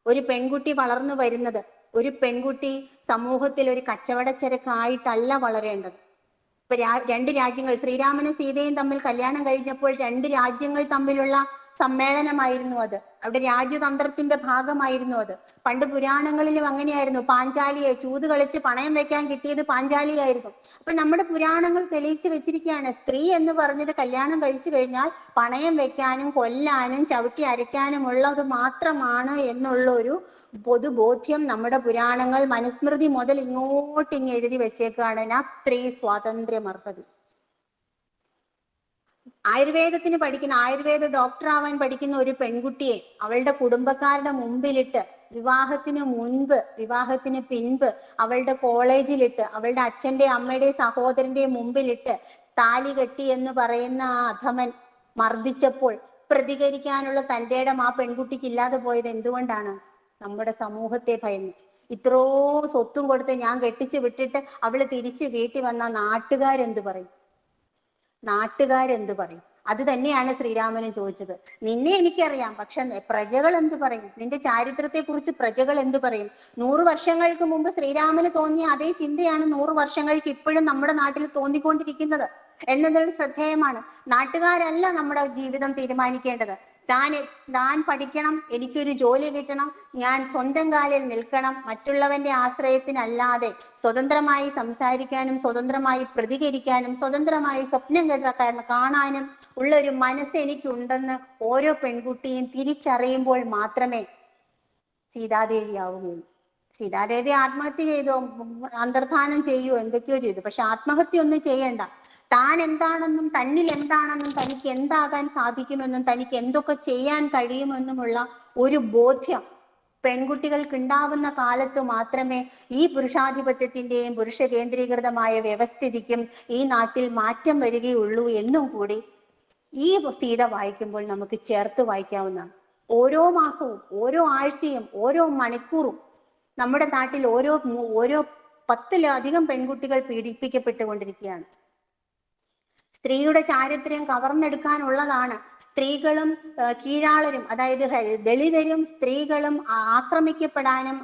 ഒരു പെൺകുട്ടി വളർന്നു വരുന്നത്, ഒരു പെൺകുട്ടി സമൂഹത്തിൽ ഒരു കച്ചവടച്ചരക്കായിട്ടല്ല വളരേണ്ടത്. ഇപ്പൊ രണ്ട് രാജ്യങ്ങൾ, ശ്രീരാമനും സീതയും തമ്മിൽ കല്യാണം കഴിഞ്ഞപ്പോൾ രണ്ട് രാജ്യങ്ങൾ തമ്മിലുള്ള സമ്മേളനമായിരുന്നു അത്. അവിടെ രാജ്യതന്ത്രത്തിന്റെ ഭാഗമായിരുന്നു അത്. പണ്ട് പുരാണങ്ങളിലും അങ്ങനെയായിരുന്നു. പാഞ്ചാലിയെ ചൂത് കളിച്ച് പണയം വെക്കാൻ കിട്ടിയത് പാഞ്ചാലിയായിരുന്നു. അപ്പൊ നമ്മുടെ പുരാണങ്ങൾ തെളിയിച്ചു വെച്ചിരിക്കുകയാണ്, സ്ത്രീ എന്ന് പറഞ്ഞത് കല്യാണം കഴിച്ചു കഴിഞ്ഞാൽ പണയം വെക്കാനും കൊല്ലാനും ചവിട്ടി അരയ്ക്കാനും ഉള്ളത് മാത്രമാണ് എന്നുള്ള ഒരു പൊതുബോധ്യം നമ്മുടെ പുരാണങ്ങൾ മനുസ്മൃതി മുതൽ ഇങ്ങോട്ടിങ് എഴുതി വെച്ചേക്കാണ്. നാ സ്ത്രീ സ്വാതന്ത്ര്യം അർഹതി. ആയുർവേദത്തിന് പഠിക്കുന്ന, ആയുർവേദ ഡോക്ടർ ആവാൻ പഠിക്കുന്ന ഒരു പെൺകുട്ടിയെ അവളുടെ കുടുംബക്കാരുടെ മുമ്പിലിട്ട്, വിവാഹത്തിന് മുൻപ് വിവാഹത്തിന് പിൻപ് അവളുടെ കോളേജിലിട്ട്, അവളുടെ അച്ഛന്റെ അമ്മയുടെ സഹോദരന്റെ മുമ്പിലിട്ട് താലി കെട്ടി എന്ന് പറയുന്ന ആ അധമൻ മർദ്ദിച്ചപ്പോൾ പ്രതികരിക്കാനുള്ള തന്റെ ഇടം ആ പെൺകുട്ടിക്ക് ഇല്ലാതെ പോയത് എന്തുകൊണ്ടാണ്? നമ്മുടെ സമൂഹത്തെ ഭയന്ന്. ഇത്രോ സ്വത്തും കൊടുത്ത് ഞാൻ കെട്ടിച്ച് വിട്ടിട്ട് അവള് തിരിച്ച് വീട്ടിൽ വന്ന നാട്ടുകാരെന്ത് പറയും? നാട്ടുകാരെന്ത് പറയും? അത് തന്നെയാണ് ശ്രീരാമനും ചോദിച്ചത്. നിന്നെ എനിക്കറിയാം, പക്ഷെ പ്രജകൾ എന്ത് പറയും? നിന്റെ ചാരിത്രത്തെ കുറിച്ച് പ്രജകൾ എന്ത് പറയും? 100 വർഷങ്ങൾക്ക് മുമ്പ് ശ്രീരാമന് തോന്നിയ അതേ ചിന്തയാണ് 100 വർഷങ്ങൾക്ക് ഇപ്പോഴും നമ്മുടെ നാട്ടിൽ തോന്നിക്കൊണ്ടിരിക്കുന്നത് എന്നതിൽ ശ്രദ്ധേയമാണ്. നാട്ടുകാരല്ല നമ്മുടെ ജീവിതം തീരുമാനിക്കേണ്ടത്. താൻ പഠിക്കണം, എനിക്കൊരു ജോലി കിട്ടണം, ഞാൻ സ്വന്തം കാലിൽ നിൽക്കണം, മറ്റുള്ളവന്റെ ആശ്രയത്തിനല്ലാതെ സ്വതന്ത്രമായി സംസാരിക്കാനും സ്വതന്ത്രമായി പ്രതികരിക്കാനും സ്വതന്ത്രമായി സ്വപ്നം കാണാനും ഉള്ള ഒരു മനസ്സ് എനിക്കുണ്ടെന്ന് ഓരോ പെൺകുട്ടിയും തിരിച്ചറിയുമ്പോൾ മാത്രമേ സീതാദേവി ആവുകയുള്ളൂ. സീതാദേവി ആത്മഹത്യ ചെയ്തോ, അന്തർധാനം ചെയ്യുമോ, എന്തൊക്കെയോ ചെയ്തു. പക്ഷെ ആത്മഹത്യ ഒന്നും ചെയ്യണ്ട. താൻ എന്താണെന്നും തന്നിൽ എന്താണെന്നും തനിക്ക് എന്താകാൻ സാധിക്കുമെന്നും തനിക്ക് എന്തൊക്കെ ചെയ്യാൻ കഴിയുമെന്നുമുള്ള ഒരു ബോധ്യം പെൺകുട്ടികൾക്ക് ഉണ്ടാവുന്ന കാലത്ത് മാത്രമേ ഈ പുരുഷാധിപത്യത്തിന്റെയും പുരുഷ കേന്ദ്രീകൃതമായ വ്യവസ്ഥിതിക്കും ഈ നാട്ടിൽ മാറ്റം വരികയുള്ളൂ എന്നും കൂടി ഈ സീത വായിക്കുമ്പോൾ നമുക്ക് ചേർത്ത് വായിക്കാവുന്നതാണ്. ഓരോ മാസവും ഓരോ ആഴ്ചയും ഓരോ മണിക്കൂറും നമ്മുടെ നാട്ടിൽ ഓരോ 10-ലധികം പെൺകുട്ടികൾ പീഡിപ്പിക്കപ്പെട്ടുകൊണ്ടിരിക്കുകയാണ്. സ്ത്രീയുടെ ചാരിത്രം കവർന്നെടുക്കാനുള്ളതാണ്. സ്ത്രീകളും കീഴാളരും, അതായത് ദളിതരും സ്ത്രീകളും ആക്രമിക്കപ്പെടാനും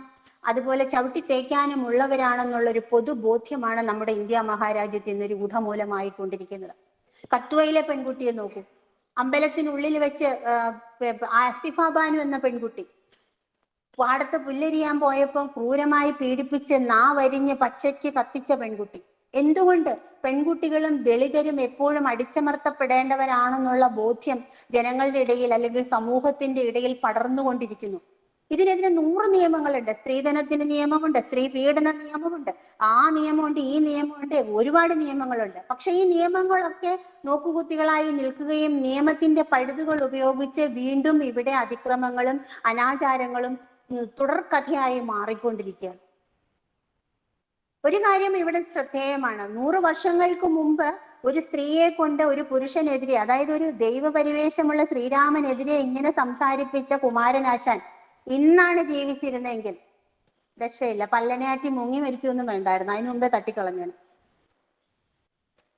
അതുപോലെ ചവിട്ടി തേക്കാനും ഉള്ളവരാണെന്നുള്ളൊരു പൊതുബോധ്യമാണ് നമ്മുടെ ഇന്ത്യ മഹാരാജ്യത്ത് ഇന്ന് രൂഢമൂലമായി കൊണ്ടിരിക്കുന്നത്. കത്വയിലെ പെൺകുട്ടിയെ നോക്കൂ. അമ്പലത്തിനുള്ളിൽ വെച്ച് ആസിഫ ബാനു എന്ന പെൺകുട്ടി പാടത്ത് പുല്ലരിയാൻ പോയപ്പോൾ ക്രൂരമായി പീഡിപ്പിച്ച് നാവരിഞ്ഞ് പച്ചയ്ക്ക് കത്തിച്ച പെൺകുട്ടി. എന്തുകൊണ്ട്? പെൺകുട്ടികളും ദളിതരും എപ്പോഴും അടിച്ചമർത്തപ്പെടേണ്ടവരാണെന്നുള്ള ബോധ്യം ജനങ്ങളുടെ ഇടയിൽ അല്ലെങ്കിൽ സമൂഹത്തിന്റെ ഇടയിൽ പടർന്നുകൊണ്ടിരിക്കുന്നു. ഇതിനെതിരെ 100 നിയമങ്ങളുണ്ട്. സ്ത്രീധനത്തിന് നിയമമുണ്ട്, സ്ത്രീ പീഡന നിയമമുണ്ട്, ആ നിയമമുണ്ട്, ഈ നിയമമുണ്ട്, ഒരുപാട് നിയമങ്ങളുണ്ട്. പക്ഷെ ഈ നിയമങ്ങളൊക്കെ നോക്കുകുത്തികളായി നിൽക്കുകയും നിയമത്തിന്റെ പഴുതുകൾ ഉപയോഗിച്ച് വീണ്ടും ഇവിടെ അതിക്രമങ്ങളും അനാചാരങ്ങളും തുടർക്കഥയായി മാറിക്കൊണ്ടിരിക്കുകയാണ്. ഒരു കാര്യം ഇവിടെ ശ്രദ്ധേയമാണ്. 100 വർഷങ്ങൾക്ക് മുമ്പ് ഒരു സ്ത്രീയെ കൊണ്ട് ഒരു പുരുഷനെതിരെ, അതായത് ഒരു ദൈവപരിവേഷമുള്ള ശ്രീരാമനെതിരെ ഇങ്ങനെ സംസാരിപ്പിച്ച കുമാരനാശാൻ ഇന്നാണ് ജീവിച്ചിരുന്നെങ്കിൽ രക്ഷയില്ല, പല്ലനയാറ്റി മുങ്ങി മരിക്കൊന്നും വേണ്ടായിരുന്നു, അതിനു മുമ്പേ തട്ടിക്കളഞ്ഞാണ്.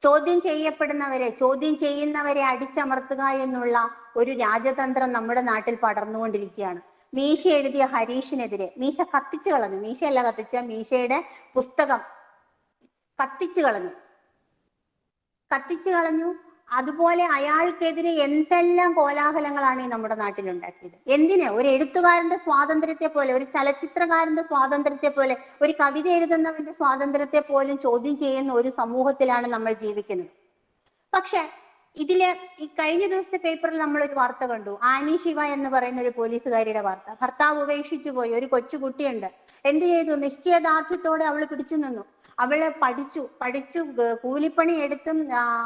ചോദ്യം ചെയ്യപ്പെടുന്നവരെ, ചോദ്യം ചെയ്യുന്നവരെ അടിച്ചമർത്തുക എന്നുള്ള ഒരു രാജതന്ത്രം നമ്മുടെ നാട്ടിൽ പടർന്നുകൊണ്ടിരിക്കുകയാണ്. മീശ എഴുതിയ ഹരീഷിനെതിരെ, മീശ കത്തിച്ചു കളഞ്ഞു, മീശയല്ല കത്തിച്ച, മീശയുടെ പുസ്തകം കത്തിച്ചു കളഞ്ഞു. അതുപോലെ അയാൾക്കെതിരെ എന്തെല്ലാം കോലാഹലങ്ങളാണ് ഈ നമ്മുടെ നാട്ടിൽ ഉണ്ടാക്കിയത്. എന്തിന്? ഒരു എഴുത്തുകാരന്റെ സ്വാതന്ത്ര്യത്തെ പോലെ, ഒരു ചലച്ചിത്രകാരന്റെ സ്വാതന്ത്ര്യത്തെ പോലെ, ഒരു കവിത എഴുതുന്നവന്റെ സ്വാതന്ത്ര്യത്തെ പോലും ചോദ്യം ചെയ്യുന്ന ഒരു സമൂഹത്തിലാണ് നമ്മൾ ജീവിക്കുന്നത്. പക്ഷെ ഇതില് ഈ കഴിഞ്ഞ ദിവസത്തെ പേപ്പറിൽ നമ്മളൊരു വാർത്ത കണ്ടു. ആനി ശിവ എന്ന് പറയുന്ന ഒരു പോലീസുകാരിയുടെ വാർത്ത. ഭർത്താവ് ഉപേക്ഷിച്ചു പോയി, ഒരു കൊച്ചുകുട്ടിയുണ്ട്. എന്ത് ചെയ്തു? നിശ്ചയദാർഢ്യത്തോടെ അവള് പിടിച്ചു നിന്നു. അവള് പഠിച്ചു കൂലിപ്പണി എടുത്തും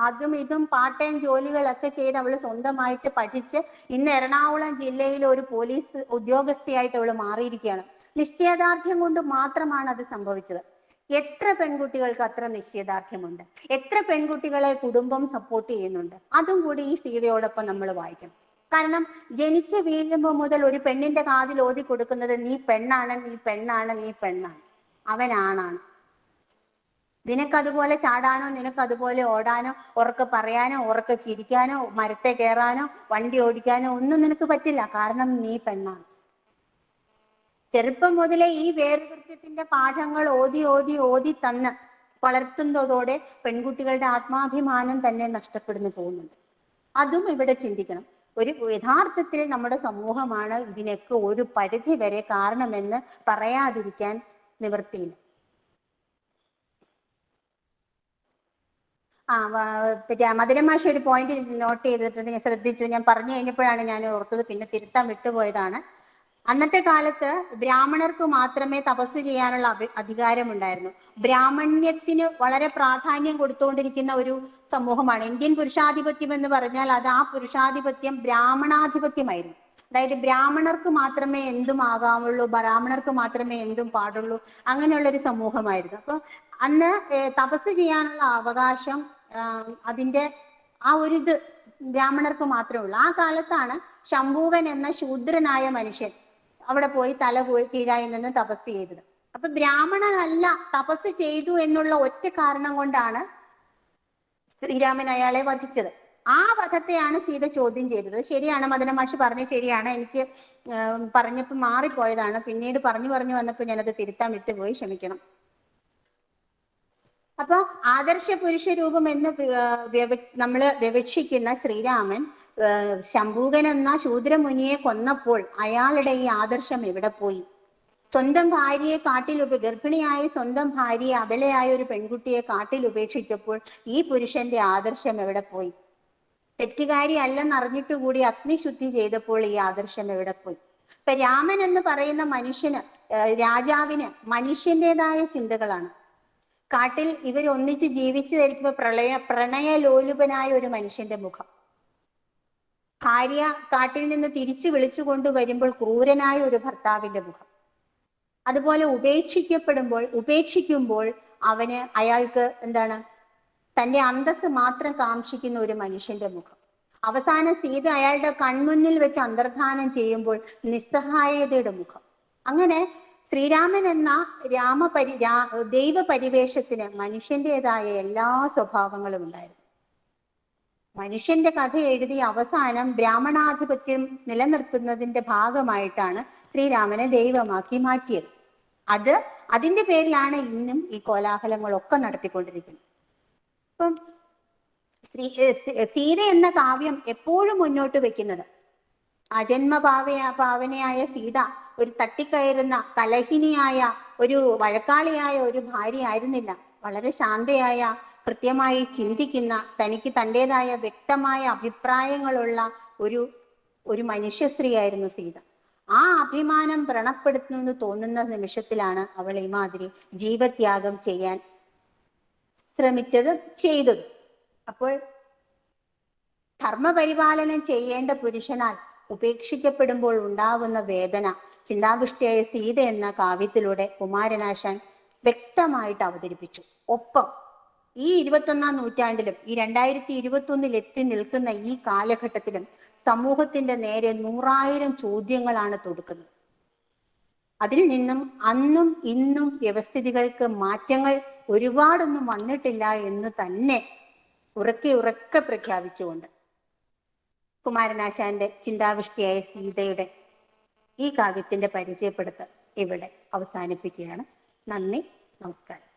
അതും ഇതും പാർട്ട് ടൈം ജോലികളൊക്കെ ചെയ്ത് അവള് സ്വന്തമായിട്ട് പഠിച്ച് ഇന്ന് എറണാകുളം ജില്ലയിൽ ഒരു പോലീസ് ഉദ്യോഗസ്ഥയായിട്ട് അവള് മാറിയിരിക്കുകയാണ്. നിശ്ചയദാർഢ്യം കൊണ്ട് മാത്രമാണ് അത് സംഭവിച്ചത്. എത്ര പെൺകുട്ടികൾക്ക് അത്ര നിശ്ചയദാർഢ്യമുണ്ട്? എത്ര പെൺകുട്ടികളെ കുടുംബം സപ്പോർട്ട് ചെയ്യുന്നുണ്ട്? അതും കൂടി ഈ സീതയോടൊപ്പം നമ്മൾ വായിക്കണം. കാരണം ജനിച്ച് വീഴുമ്പോൾ മുതൽ ഒരു പെണ്ണിന്റെ കാതിൽ ഓതി കൊടുക്കുന്നത് നീ പെണ്ണാണ്, നീ പെണ്ണാണ്, നീ പെണ്ണാണ്, അവനാണാണ്. നിനക്കതുപോലെ ചാടാനോ നിനക്കതുപോലെ ഓടാനോ ഉറക്കെ പറയാനോ ഉറക്കെ ചിരിക്കാനോ മരത്തെ കയറാനോ വണ്ടി ഓടിക്കാനോ ഒന്നും നിനക്ക് പറ്റില്ല. കാരണം നീ പെണ്ണാണ്. ചെറുപ്പം മുതലേ ഈ വേർകൃത്യത്തിന്റെ പാഠങ്ങൾ ഓതി തന്ന് വളർത്തുന്നതോടെ പെൺകുട്ടികളുടെ ആത്മാഭിമാനം തന്നെ നഷ്ടപ്പെടുന്നു പോകുന്നുണ്ട്. അതും ഇവിടെ ചിന്തിക്കണം. ഒരു യഥാർത്ഥത്തിൽ നമ്മുടെ സമൂഹമാണ് ഇതിനൊക്കെ ഒരു പരിധി വരെ കാരണമെന്ന് പറയാതിരിക്കാൻ നിവൃത്തിയില്ല. മധുരമാഷ ഒരു പോയിന്റ് നോട്ട് ചെയ്തിട്ടുണ്ട്, ഞാൻ ശ്രദ്ധിച്ചു. ഞാൻ പറഞ്ഞു കഴിഞ്ഞപ്പോഴാണ് ഞാൻ ഓർത്തത്, പിന്നെ തിരുത്താൻ വിട്ടുപോയതാണ്. അന്നത്തെ കാലത്ത് ബ്രാഹ്മണർക്ക് മാത്രമേ തപസ് ചെയ്യാനുള്ള അധികാരമുണ്ടായിരുന്നു. ബ്രാഹ്മണ്യത്തിന് വളരെ പ്രാധാന്യം കൊടുത്തുകൊണ്ടിരിക്കുന്ന ഒരു സമൂഹമാണ് ഇന്ത്യൻ പുരുഷാധിപത്യം എന്ന് പറഞ്ഞാൽ. അത് ആ പുരുഷാധിപത്യം ബ്രാഹ്മണാധിപത്യമായിരുന്നു. അതായത് ബ്രാഹ്മണർക്ക് മാത്രമേ എന്തും ആകാവുള്ളൂ, ബ്രാഹ്മണർക്ക് മാത്രമേ എന്തും പാടുള്ളൂ, അങ്ങനെയുള്ള ഒരു സമൂഹമായിരുന്നു. അപ്പൊ അന്ന് തപസ് ചെയ്യാനുള്ള അവകാശം, അതിന്റെ ആ ഒരു ഇത് ബ്രാഹ്മണർക്ക് മാത്രമേ ഉള്ളൂ. ആ കാലത്താണ് ശംഭൂകൻ എന്ന ശൂദ്രനായ മനുഷ്യൻ അവിടെ പോയി തല കീഴായി നിന്ന് തപസ് ചെയ്തത്. അപ്പൊ ബ്രാഹ്മണനല്ല തപസ് ചെയ്തു എന്നുള്ള ഒറ്റ കാരണം കൊണ്ടാണ് ശ്രീരാമൻ അയാളെ വധിച്ചത്. ആ വധത്തെയാണ് സീത ചോദ്യം ചെയ്തത്. ശരിയാണ്, മദനമാഷ് പറഞ്ഞത് ശരിയാണ്. എനിക്ക് പറഞ്ഞപ്പോൾ മാറിപ്പോയതാണ്. പിന്നീട് പറഞ്ഞു വന്നപ്പോൾ ഞാനത് തിരുത്താൻ വിട്ടുപോയി, ക്ഷമിക്കണം. അപ്പൊ ആദർശ പുരുഷ രൂപം എന്ന് നമ്മള് വിവക്ഷിക്കുന്ന ശ്രീരാമൻ ശംഭൂകൻ എന്ന ശൂദ്രമുനിയെ കൊന്നപ്പോൾ അയാളുടെ ഈ ആദർശം എവിടെ പോയി? സ്വന്തം ഭാര്യയെ ഗർഭിണിയായ സ്വന്തം ഭാര്യയെ, അബലയായ ഒരു പെൺകുട്ടിയെ കാട്ടിൽ ഉപേക്ഷിച്ചപ്പോൾ ഈ പുരുഷന്റെ ആദർശം എവിടെ പോയി? തെറ്റുകാരി അല്ലെന്നറിഞ്ഞിട്ട് കൂടി അഗ്നിശുദ്ധി ചെയ്തപ്പോൾ ഈ ആദർശം എവിടെ പോയി? ഇപ്പൊ രാമൻ എന്ന് പറയുന്ന മനുഷ്യന്, രാജാവിന് മനുഷ്യന്റേതായ ചിന്തകളാണ്. കാട്ടിൽ ഇവർ ഒന്നിച്ച് ജീവിച്ചു ധരിക്കുമ്പോൾ പ്രണയലോലുപനായ ഒരു മനുഷ്യന്റെ മുഖം, ഭാര്യ കാട്ടിൽ നിന്ന് തിരിച്ചു വിളിച്ചു കൊണ്ടുവരുമ്പോൾ ക്രൂരനായ ഒരു ഭർത്താവിന്റെ മുഖം, അതുപോലെ ഉപേക്ഷിക്കുമ്പോൾ അയാൾക്ക് എന്താണ്, തന്റെ അന്തസ് മാത്രം കാക്ഷിക്കുന്ന ഒരു മനുഷ്യന്റെ മുഖം. അവസാന സീത അയാളുടെ കൺമുന്നിൽ വെച്ച് അന്തർധാനം ചെയ്യുമ്പോൾ നിസ്സഹായതയുടെ മുഖം. അങ്ങനെ ശ്രീരാമൻ എന്ന ദൈവപരിവേഷത്തിന് മനുഷ്യന്റേതായ എല്ലാ സ്വഭാവങ്ങളും ഉണ്ടായിരുന്നു. മനുഷ്യന്റെ കഥ എഴുതി അവസാനം ബ്രാഹ്മണാധിപത്യം നിലനിർത്തുന്നതിന്റെ ഭാഗമായിട്ടാണ് ശ്രീരാമനെ ദൈവമാക്കി മാറ്റിയത്. അതിന്റെ പേരിലാണ് ഇന്നും ഈ കോലാഹലങ്ങളൊക്കെ നടത്തിക്കൊണ്ടിരിക്കുന്നത്. ഇപ്പം സീത എന്ന കാവ്യം എപ്പോഴും മുന്നോട്ട് വെക്കുന്നത് പാവനയായ സീത ഒരു തട്ടിക്കയറുന്ന കലഹിനിയായ ഒരു വഴക്കാളിയായ ഒരു ഭാര്യ ആയിരുന്നില്ല. വളരെ ശാന്തയായ, കൃത്യമായി ചിന്തിക്കുന്ന, തനിക്ക് തൻ്റെതായ വ്യക്തമായ അഭിപ്രായങ്ങളുള്ള ഒരു മനുഷ്യ സ്ത്രീയായിരുന്നു സീത. ആ അഭിമാനം വ്രണപ്പെടുത്തുമെന്ന് തോന്നുന്ന നിമിഷത്തിലാണ് അവൾ ഇമാതിരി ജീവത്യാഗം ചെയ്യാൻ ചെയ്തത്. അപ്പോൾ ധർമ്മപരിപാലനം ചെയ്യേണ്ട പുരുഷനാൽ ഉപേക്ഷിക്കപ്പെടുമ്പോൾ ഉണ്ടാകുന്ന വേദന ചിന്താവിഷ്ടിയായ സീത എന്ന കാവ്യത്തിലൂടെ കുമാരനാശാൻ വ്യക്തമായിട്ട് അവതരിപ്പിച്ചു. ഒപ്പം ഈ 21ാം നൂറ്റാണ്ടിലും ഈ 2021 എത്തി നിൽക്കുന്ന ഈ കാലഘട്ടത്തിലും സമൂഹത്തിന്റെ നേരെ 100,000 ചോദ്യങ്ങളാണ് തൊടുക്കുന്നത്. അതിൽ നിന്നും അന്നും ഇന്നും വ്യവസ്ഥിതികൾക്ക് മാറ്റങ്ങൾ ഒരുപാടൊന്നും വന്നിട്ടില്ല എന്ന് തന്നെ ഉറക്കെ പ്രഖ്യാപിച്ചുകൊണ്ട് കുമാരനാശാന്റെ ചിന്താവിഷ്ടിയായ സീതയുടെ ഈ കാവ്യത്തിന്റെ പരിചയപ്പെടുത്തൽ ഇവിടെ അവസാനിപ്പിക്കുകയാണ്. നന്ദി, നമസ്കാരം.